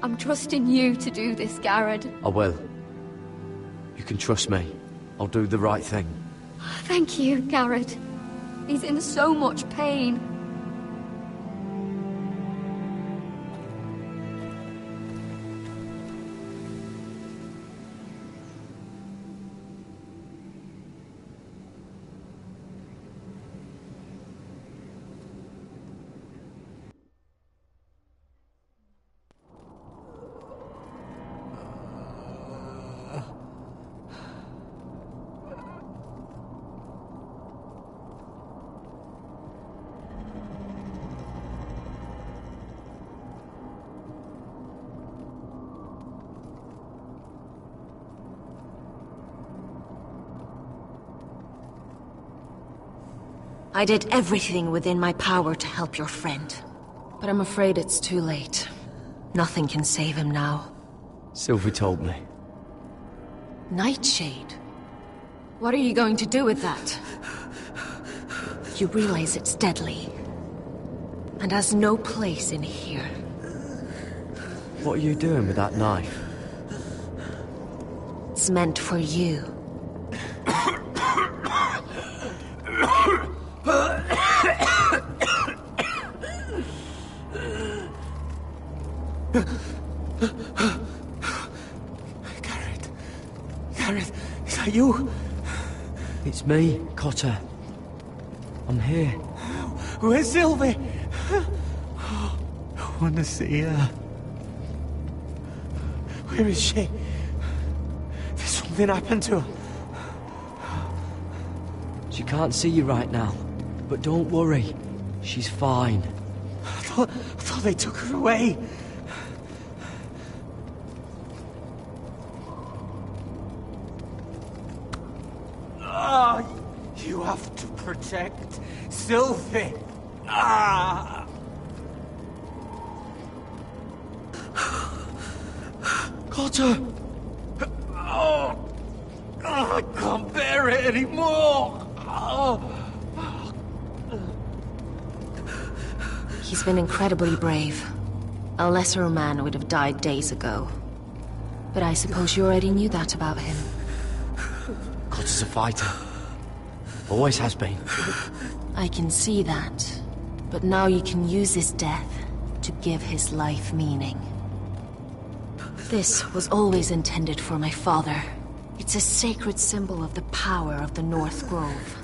I'm trusting you to do this, Garrett. I will. You can trust me. I'll do the right thing. Thank you, Garrett. He's in so much pain. I did everything within my power to help your friend. But I'm afraid it's too late. Nothing can save him now. Sylvie told me. Nightshade? What are you going to do with that? You realize it's deadly. And has no place in here. What are you doing with that knife? It's meant for you. Garrett, is that you? It's me, Cotter. I'm here. Where's Sylvie? I want to see her. Where is she? Did something happen to her? She can't see you right now, but don't worry. She's fine. I thought they took her away. You have to protect Sylvie. Cotter! I can't bear it anymore. He's been incredibly brave. A lesser man would have died days ago. But I suppose you already knew that about him. Cotter's a fighter. Always has been. I can see that. But now you can use his death to give his life meaning. This was always intended for my father. It's a sacred symbol of the power of the North Grove.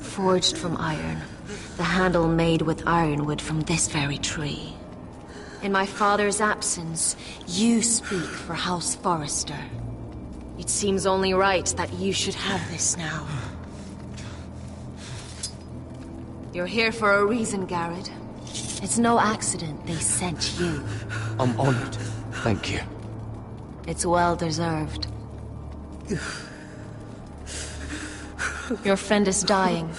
Forged from iron, the handle made with ironwood from this very tree. In my father's absence, you speak for House Forrester. It seems only right that you should have this now. You're here for a reason, Garrett. It's no accident they sent you. I'm honored. Thank you. It's well deserved. Your friend is dying,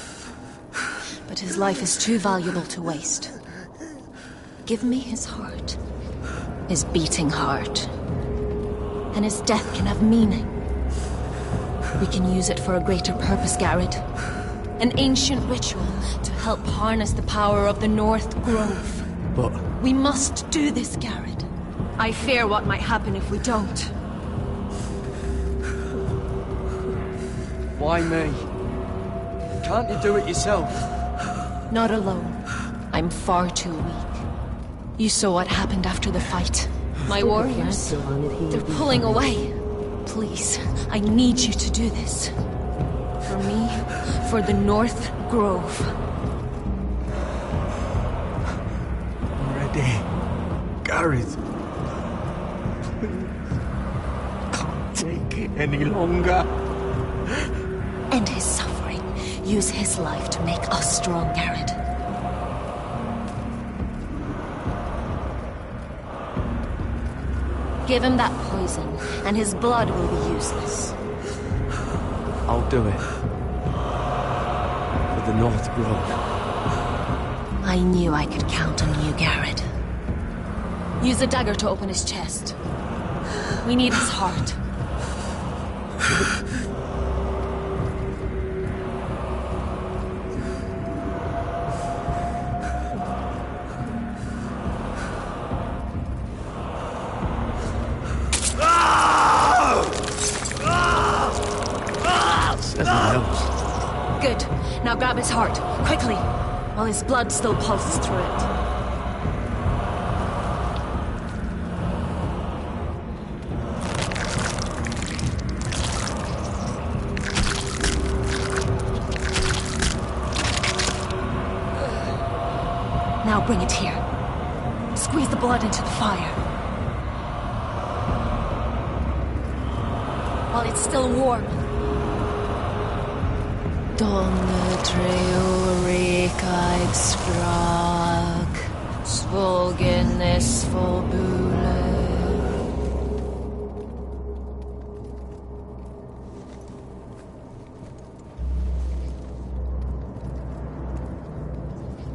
but his life is too valuable to waste. Give me his heart. His beating heart. And his death can have meaning. We can use it for a greater purpose, Garrett. An ancient ritual to help harness the power of the North Grove. But... we must do this, Garrett. I fear what might happen if we don't. Why me? Can't you do it yourself? Not alone. I'm far too weak. You saw what happened after the fight. My warriors, they're pulling away. Please, I need you to do this. For me, for the North Grove. I'm ready. Garrett. Please. Can't take it any longer. End his suffering. Use his life to make us strong, Garrett. Give him that poison, and his blood will be useless. I'll do it. For the North Grove. I knew I could count on you, Garrett. Use a dagger to open his chest. We need his heart. as he knows. Good. Now grab his heart, quickly, while his blood still pulses through it. Now bring it here. Squeeze the blood into the fire. While it's still warm. Donne treorecaig sprag, svogen is forbule.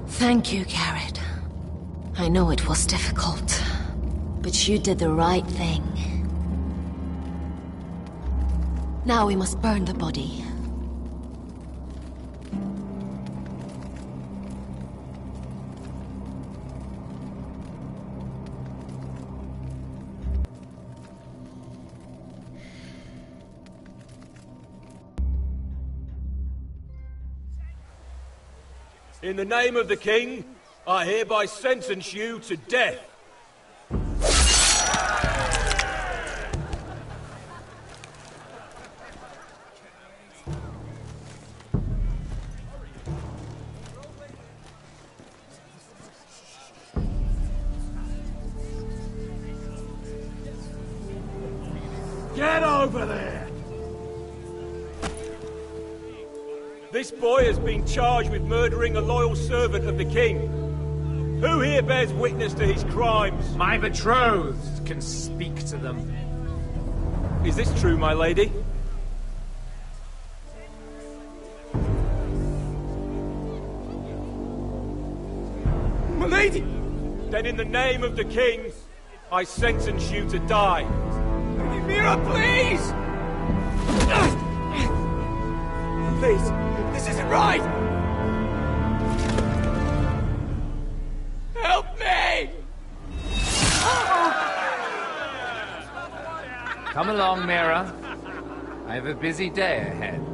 Thank you, Garrett. I know it was difficult, but you did the right thing. Now we must burn the body. In the name of the king, I hereby sentence you to death. Get over there! This boy has been charged with murdering a loyal servant of the king. Who here bears witness to his crimes? My betrothed can speak to them. Is this true, my lady? My lady! Then in the name of the king, I sentence you to die. Lady Mira, please! Please, this isn't right! Help me! Come along, Mira. I have a busy day ahead.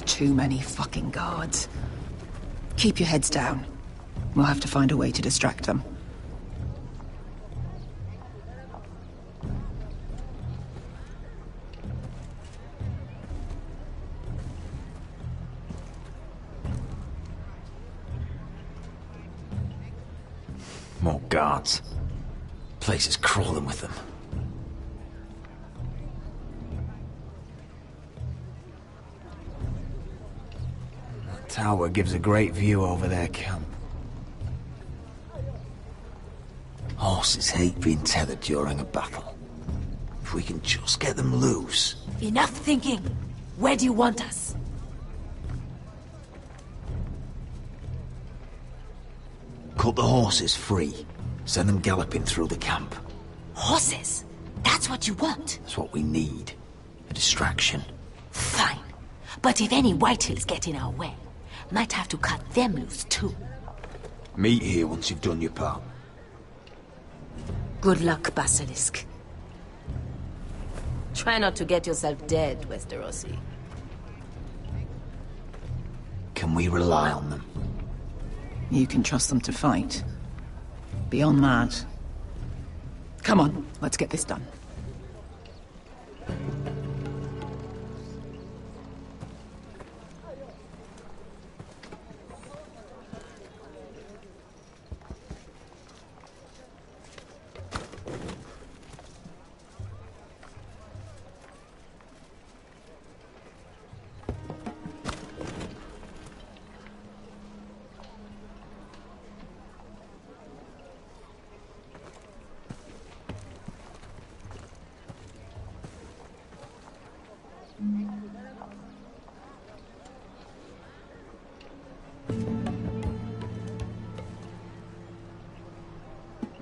Too many fucking guards. Keep your heads down. We'll have to find a way to distract them. More guards. Place is crawling with them. Tower gives a great view over their camp. Horses hate being tethered during a battle. If we can just get them loose. Enough thinking! Where do you want us? Cut the horses free. Send them galloping through the camp. Horses? That's what you want? That's what we need. A distraction. Fine. But if any Whitehills get in our way, might have to cut them loose too. Meet here once you've done your part. Good luck, Basilisk. Try not to get yourself dead, Westerosi. Can we rely on them? You can trust them to fight. Beyond that... Come on, let's get this done.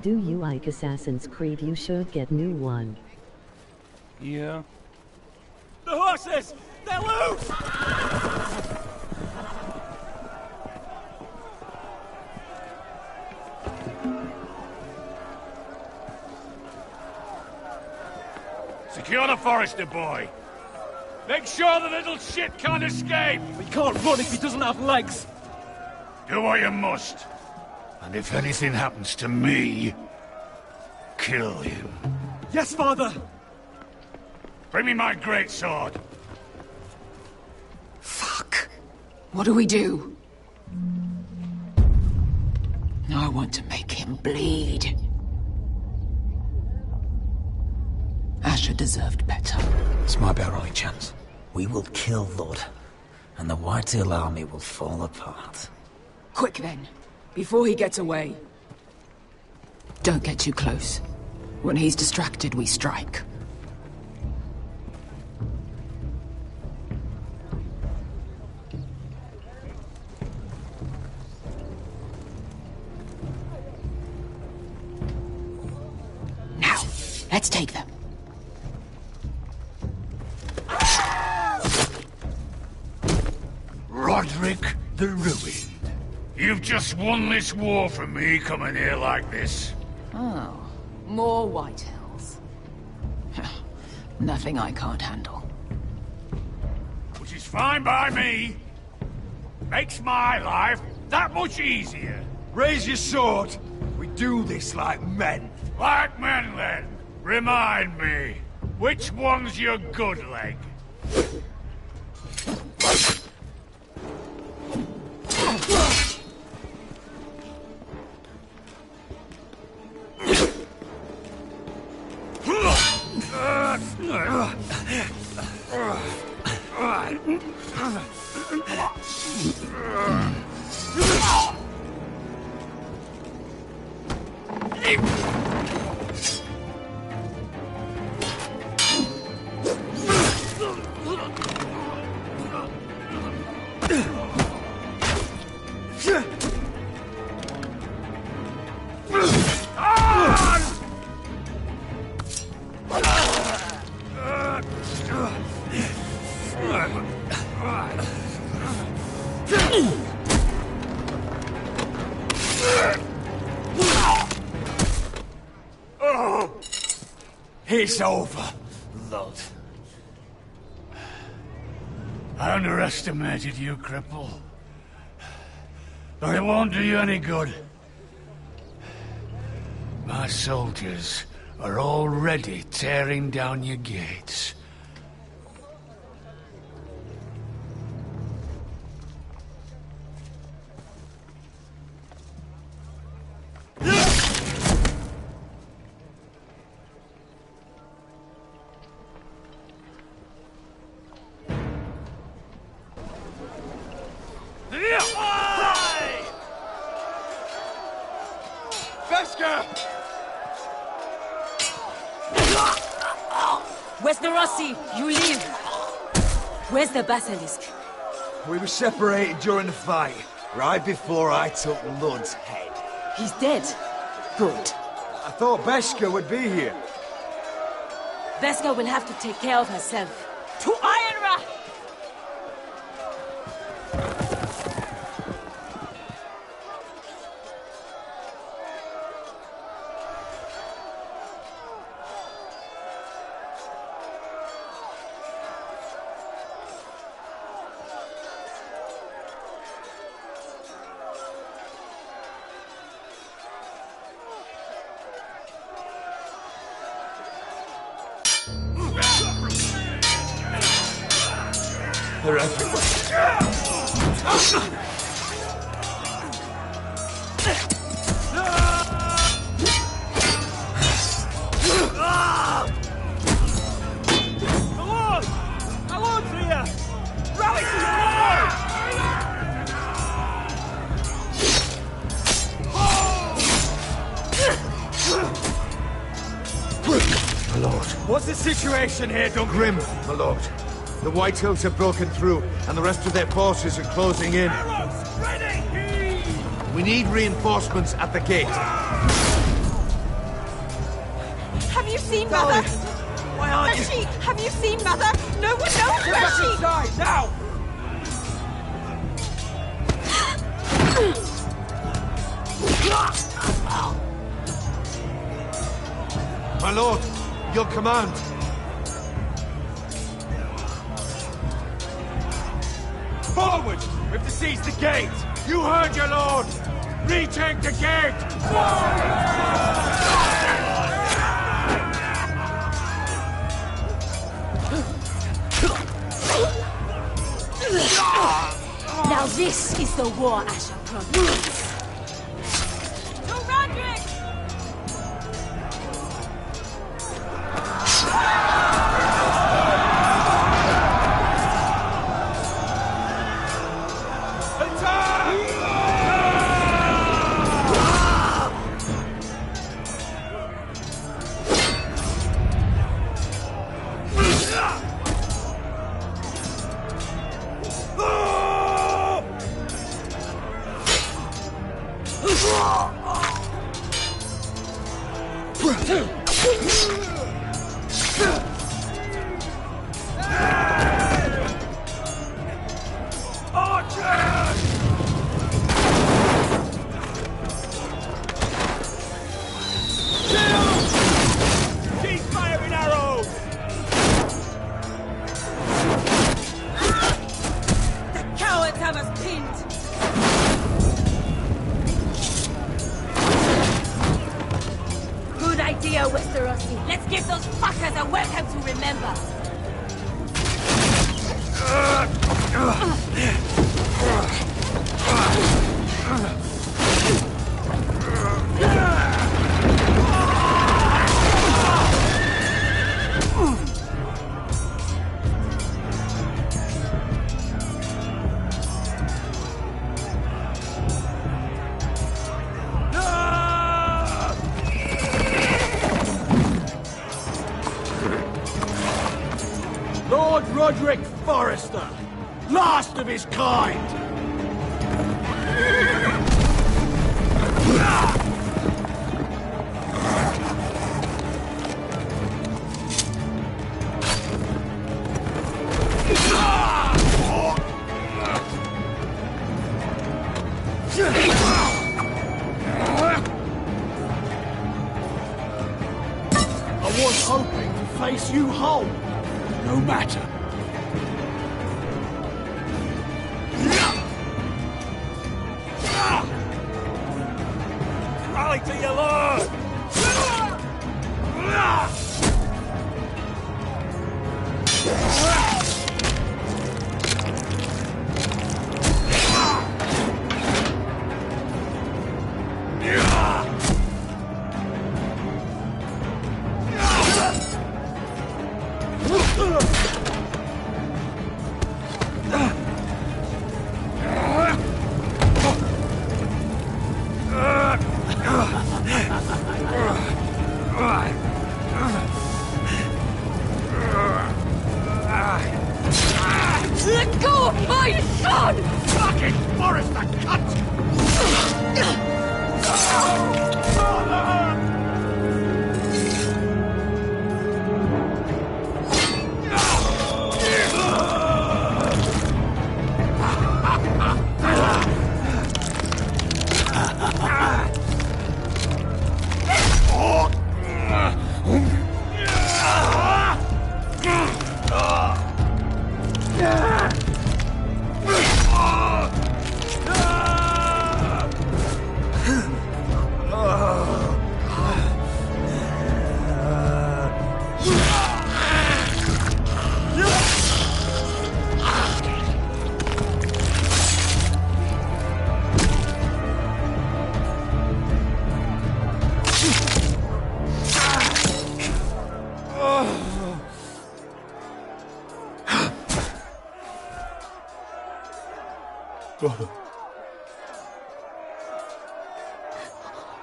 Do you like Assassin's Creed? You should get new one. Yeah. The horses! They're loose! Secure the Forester boy. Make sure the little shit can't escape. We can't run if he doesn't have legs. Do what you must. And if anything happens to me, kill him. Yes, father! Bring me my greatsword. Fuck. What do we do? I want to make him bleed. Asher deserved better. This might be our only chance. We will kill Lord, and the Whitetail army will fall apart. Quick then, before he gets away. Don't get too close. When he's distracted, we strike. Now, let's take them. Roderick the Ruined. You've just won this war from me coming here like this. Oh, more Whitehills. Nothing I can't handle. Which is fine by me. Makes my life that much easier. Raise your sword. We do this like men. Like men, then. Remind me, which one's your good leg? It's over, Lord. I underestimated you, cripple. But it won't do you any good. My soldiers are already tearing down your gates. Where's the Rossi? You leave. Where's the Basilisk? We were separated during the fight, right before I took Lud's head. He's dead. Good. I thought Beskha would be here. Beskha will have to take care of herself. To Ironrath! They're everywhere. My lord's here! Rally to My lord. What's the situation here, Duncan? Grim, my lord. The Whitehills have broken through, and the rest of their forces are closing in. We need reinforcements at the gate. Have you seen Mother? Why aren't Where's she? Have you seen Mother? No one knows Get where back she... inside, now! My lord, your command. Forward! We have to seize the gate! You heard your lord! Retake the gate! Now this is the war I shall promise. To Roderick! Keep firing arrows! The cowards have us pinned! Good idea, Westerosi. Let's give those fuckers a welcome to remember. Lord Roderick Forrester, last of his kind! I was hoping to face you whole. No matter. Rally to your lord! Let go of my son! Fucking Forrester,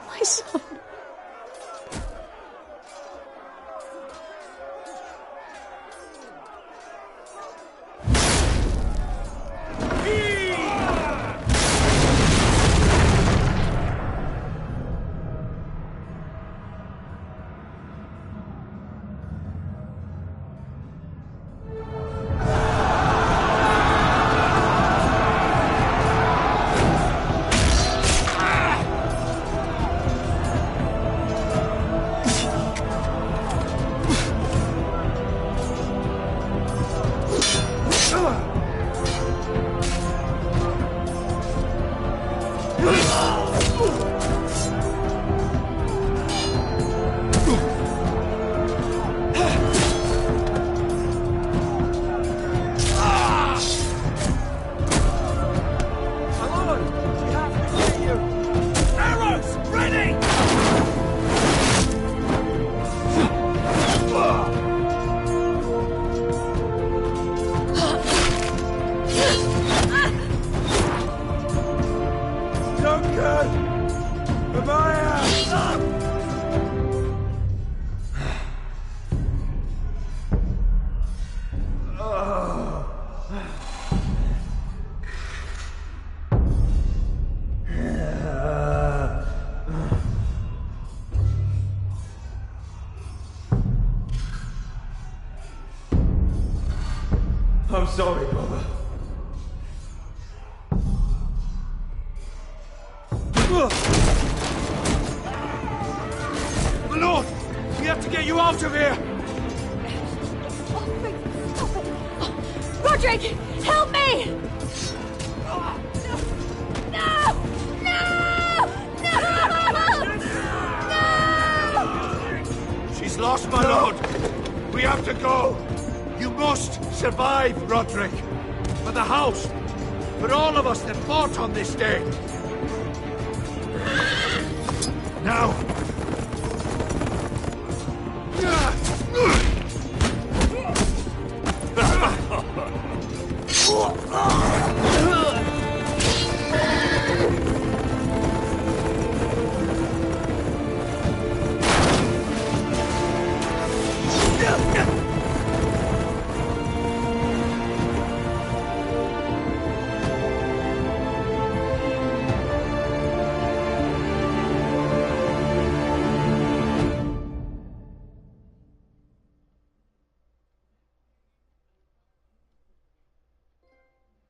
My son. I'm sorry, brother. My lord! We have to get you out of here! Roderick, help me! No! No! No! She's lost, my lord! We have to go! You must survive, Roderick! For the house! For all of us that fought on this day! Now!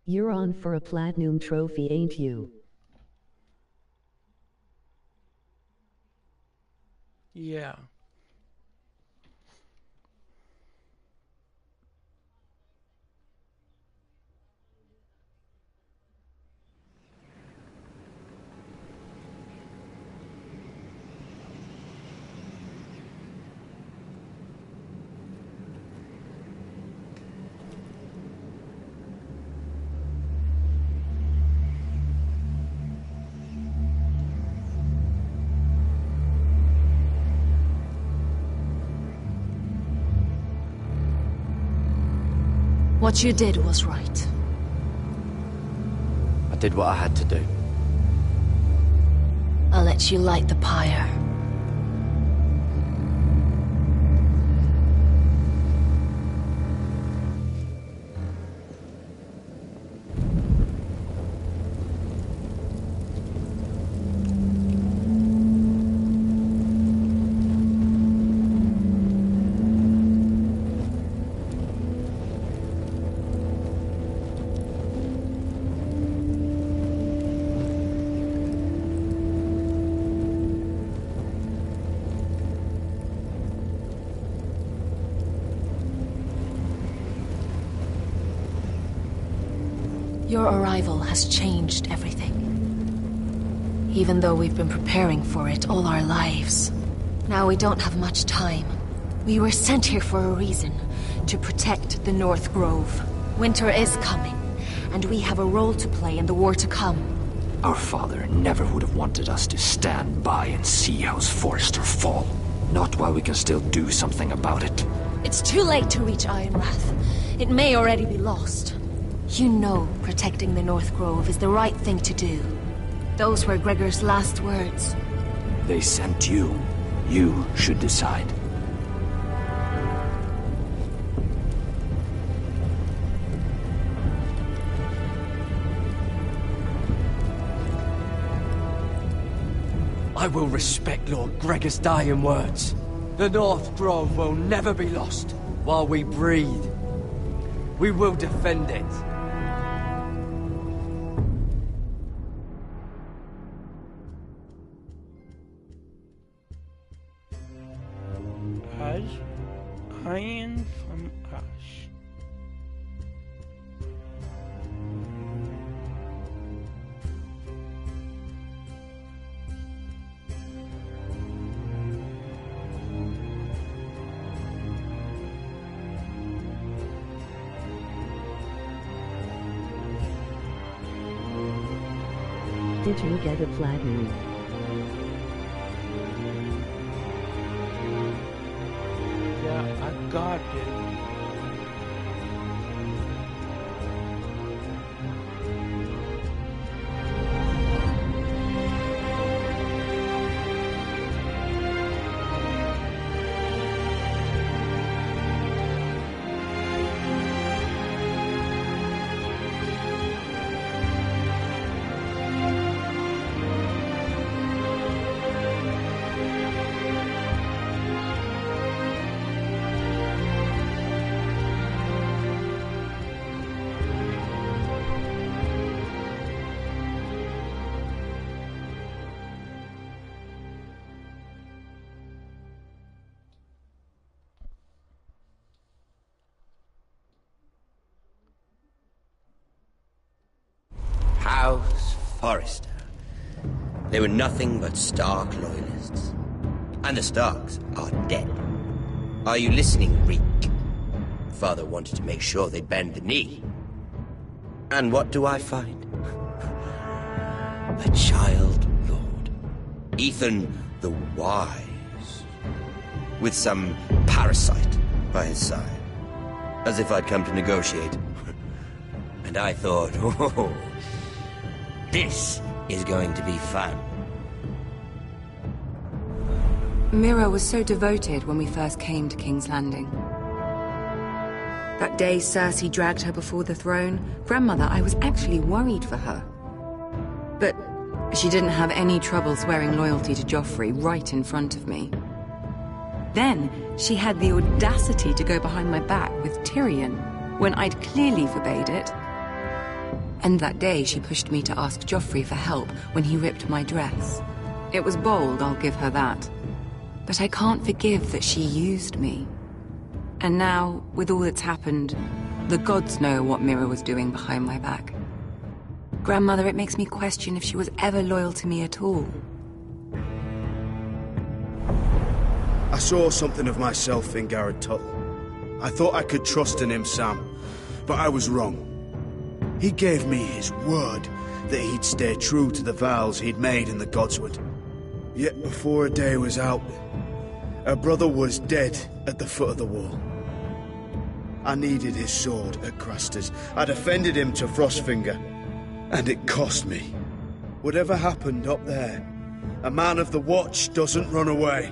You're on for a platinum trophy, ain't you? Yeah. What you did was right. I did what I had to do. I'll let you light the pyre. Your arrival has changed everything. Even though we've been preparing for it all our lives. Now we don't have much time. We were sent here for a reason. To protect the North Grove. Winter is coming, and we have a role to play in the war to come. Our father never would have wanted us to stand by and see House Forrester fall. Not while we can still do something about it. It's too late to reach Ironrath. It may already be lost. You know protecting the North Grove is the right thing to do. Those were Gregor's last words. They sent you. You should decide. I will respect Lord Gregor's dying words. The North Grove will never be lost while we breathe. We will defend it. As iron from ash. Did you get a platinum? Yeah, I got it. Forrester. They were nothing but Stark loyalists. And the Starks are dead. Are you listening, Reek? Father wanted to make sure they bend the knee. And what do I find? A child lord. Ethan the Wise. With some parasite by his side. As if I'd come to negotiate. And I thought, oh, this is going to be fun. Mira was so devoted when we first came to King's Landing. That day Cersei dragged her before the throne, Grandmother, I was actually worried for her. But she didn't have any trouble swearing loyalty to Joffrey right in front of me. Then she had the audacity to go behind my back with Tyrion, when I'd clearly forbade it. And that day she pushed me to ask Joffrey for help when he ripped my dress. It was bold, I'll give her that. But I can't forgive that she used me. And now, with all that's happened, the gods know what Mira was doing behind my back. Grandmother, it makes me question if she was ever loyal to me at all. I saw something of myself in Garrett Tuttle. I thought I could trust in him, Sam, but I was wrong. He gave me his word that he'd stay true to the vows he'd made in the Godswood. Yet before a day was out, a brother was dead at the foot of the wall. I needed his sword at Craster's. I defended him to Frostfinger, and it cost me. Whatever happened up there, a man of the Watch doesn't run away.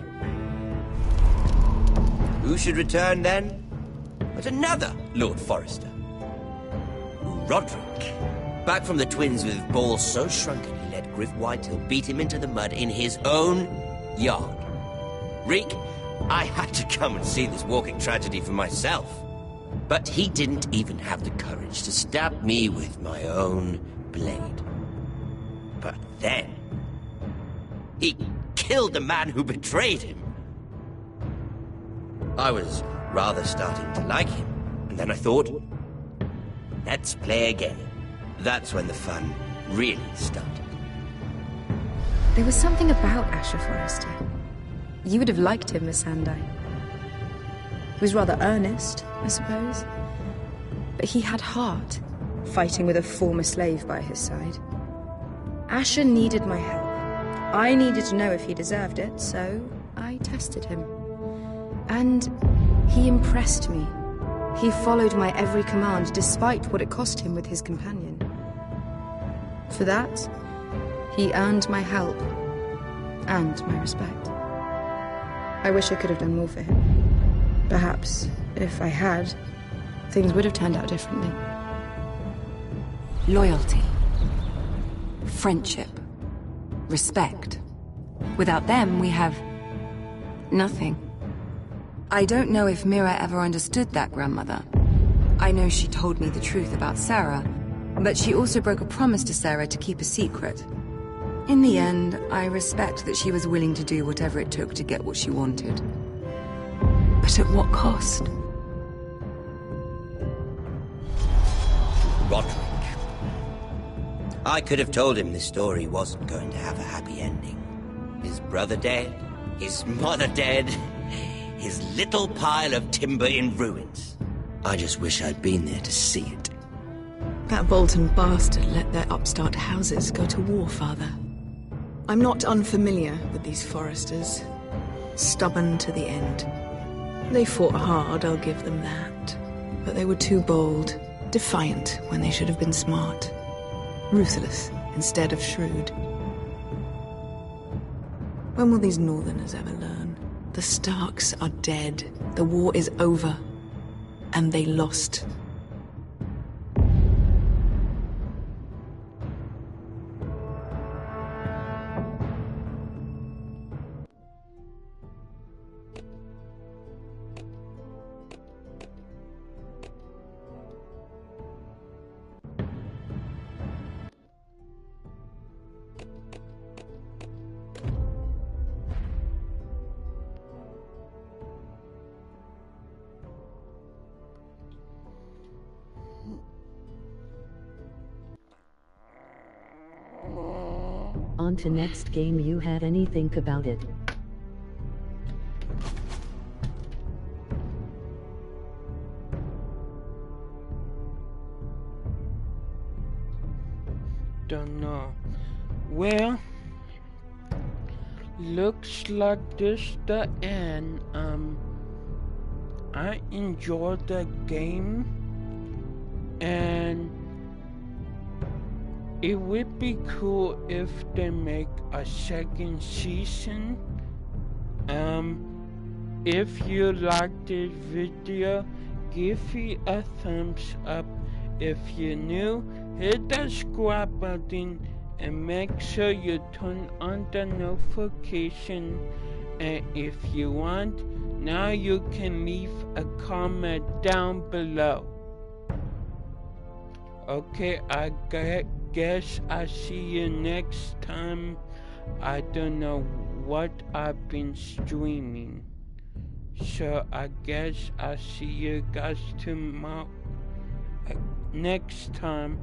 Who should return then? But another Lord Forrester. Roderick. Back from the Twins with balls so shrunken he let Griff Whitehill beat him into the mud in his own yard. Reek, I had to come and see this walking tragedy for myself. But he didn't even have the courage to stab me with my own blade. But then, he killed the man who betrayed him. I was rather starting to like him, and then I thought, let's play again. That's when the fun really started. There was something about Asher Forrester. You would have liked him, Miss Sandai. He was rather earnest, I suppose. But he had heart, fighting with a former slave by his side. Asher needed my help. I needed to know if he deserved it, so I tested him. And he impressed me. He followed my every command, despite what it cost him with his companion. For that, he earned my help and my respect. I wish I could have done more for him. Perhaps, if I had, things would have turned out differently. Loyalty. Friendship. Respect. Without them, we have nothing. I don't know if Mira ever understood that, Grandmother. I know she told me the truth about Sarah, but she also broke a promise to Sarah to keep a secret. In the end, I respect that she was willing to do whatever it took to get what she wanted. But at what cost? Roderick. I could have told him this story wasn't going to have a happy ending. His brother dead, his mother dead, his little pile of timber in ruins. I just wish I'd been there to see it. That Bolton bastard let their upstart houses go to war, Father. I'm not unfamiliar with these Forresters. Stubborn to the end. They fought hard, I'll give them that. But they were too bold, defiant when they should have been smart. Ruthless instead of shrewd. When will these Northerners ever learn? The Starks are dead. The war is over. And they lost. On to next game. You had any think about it? Don't know. Well, looks like this the end. I enjoyed the game, and it would be cool if they make a second season. If you like this video, give it a thumbs up. If you're new, hit the subscribe button and make sure you turn on the notification. And if you want, now you can leave a comment down below. Okay, I guess I'll see you next time. I don't know what I've been streaming, so I guess I'll see you guys tomorrow. Next time.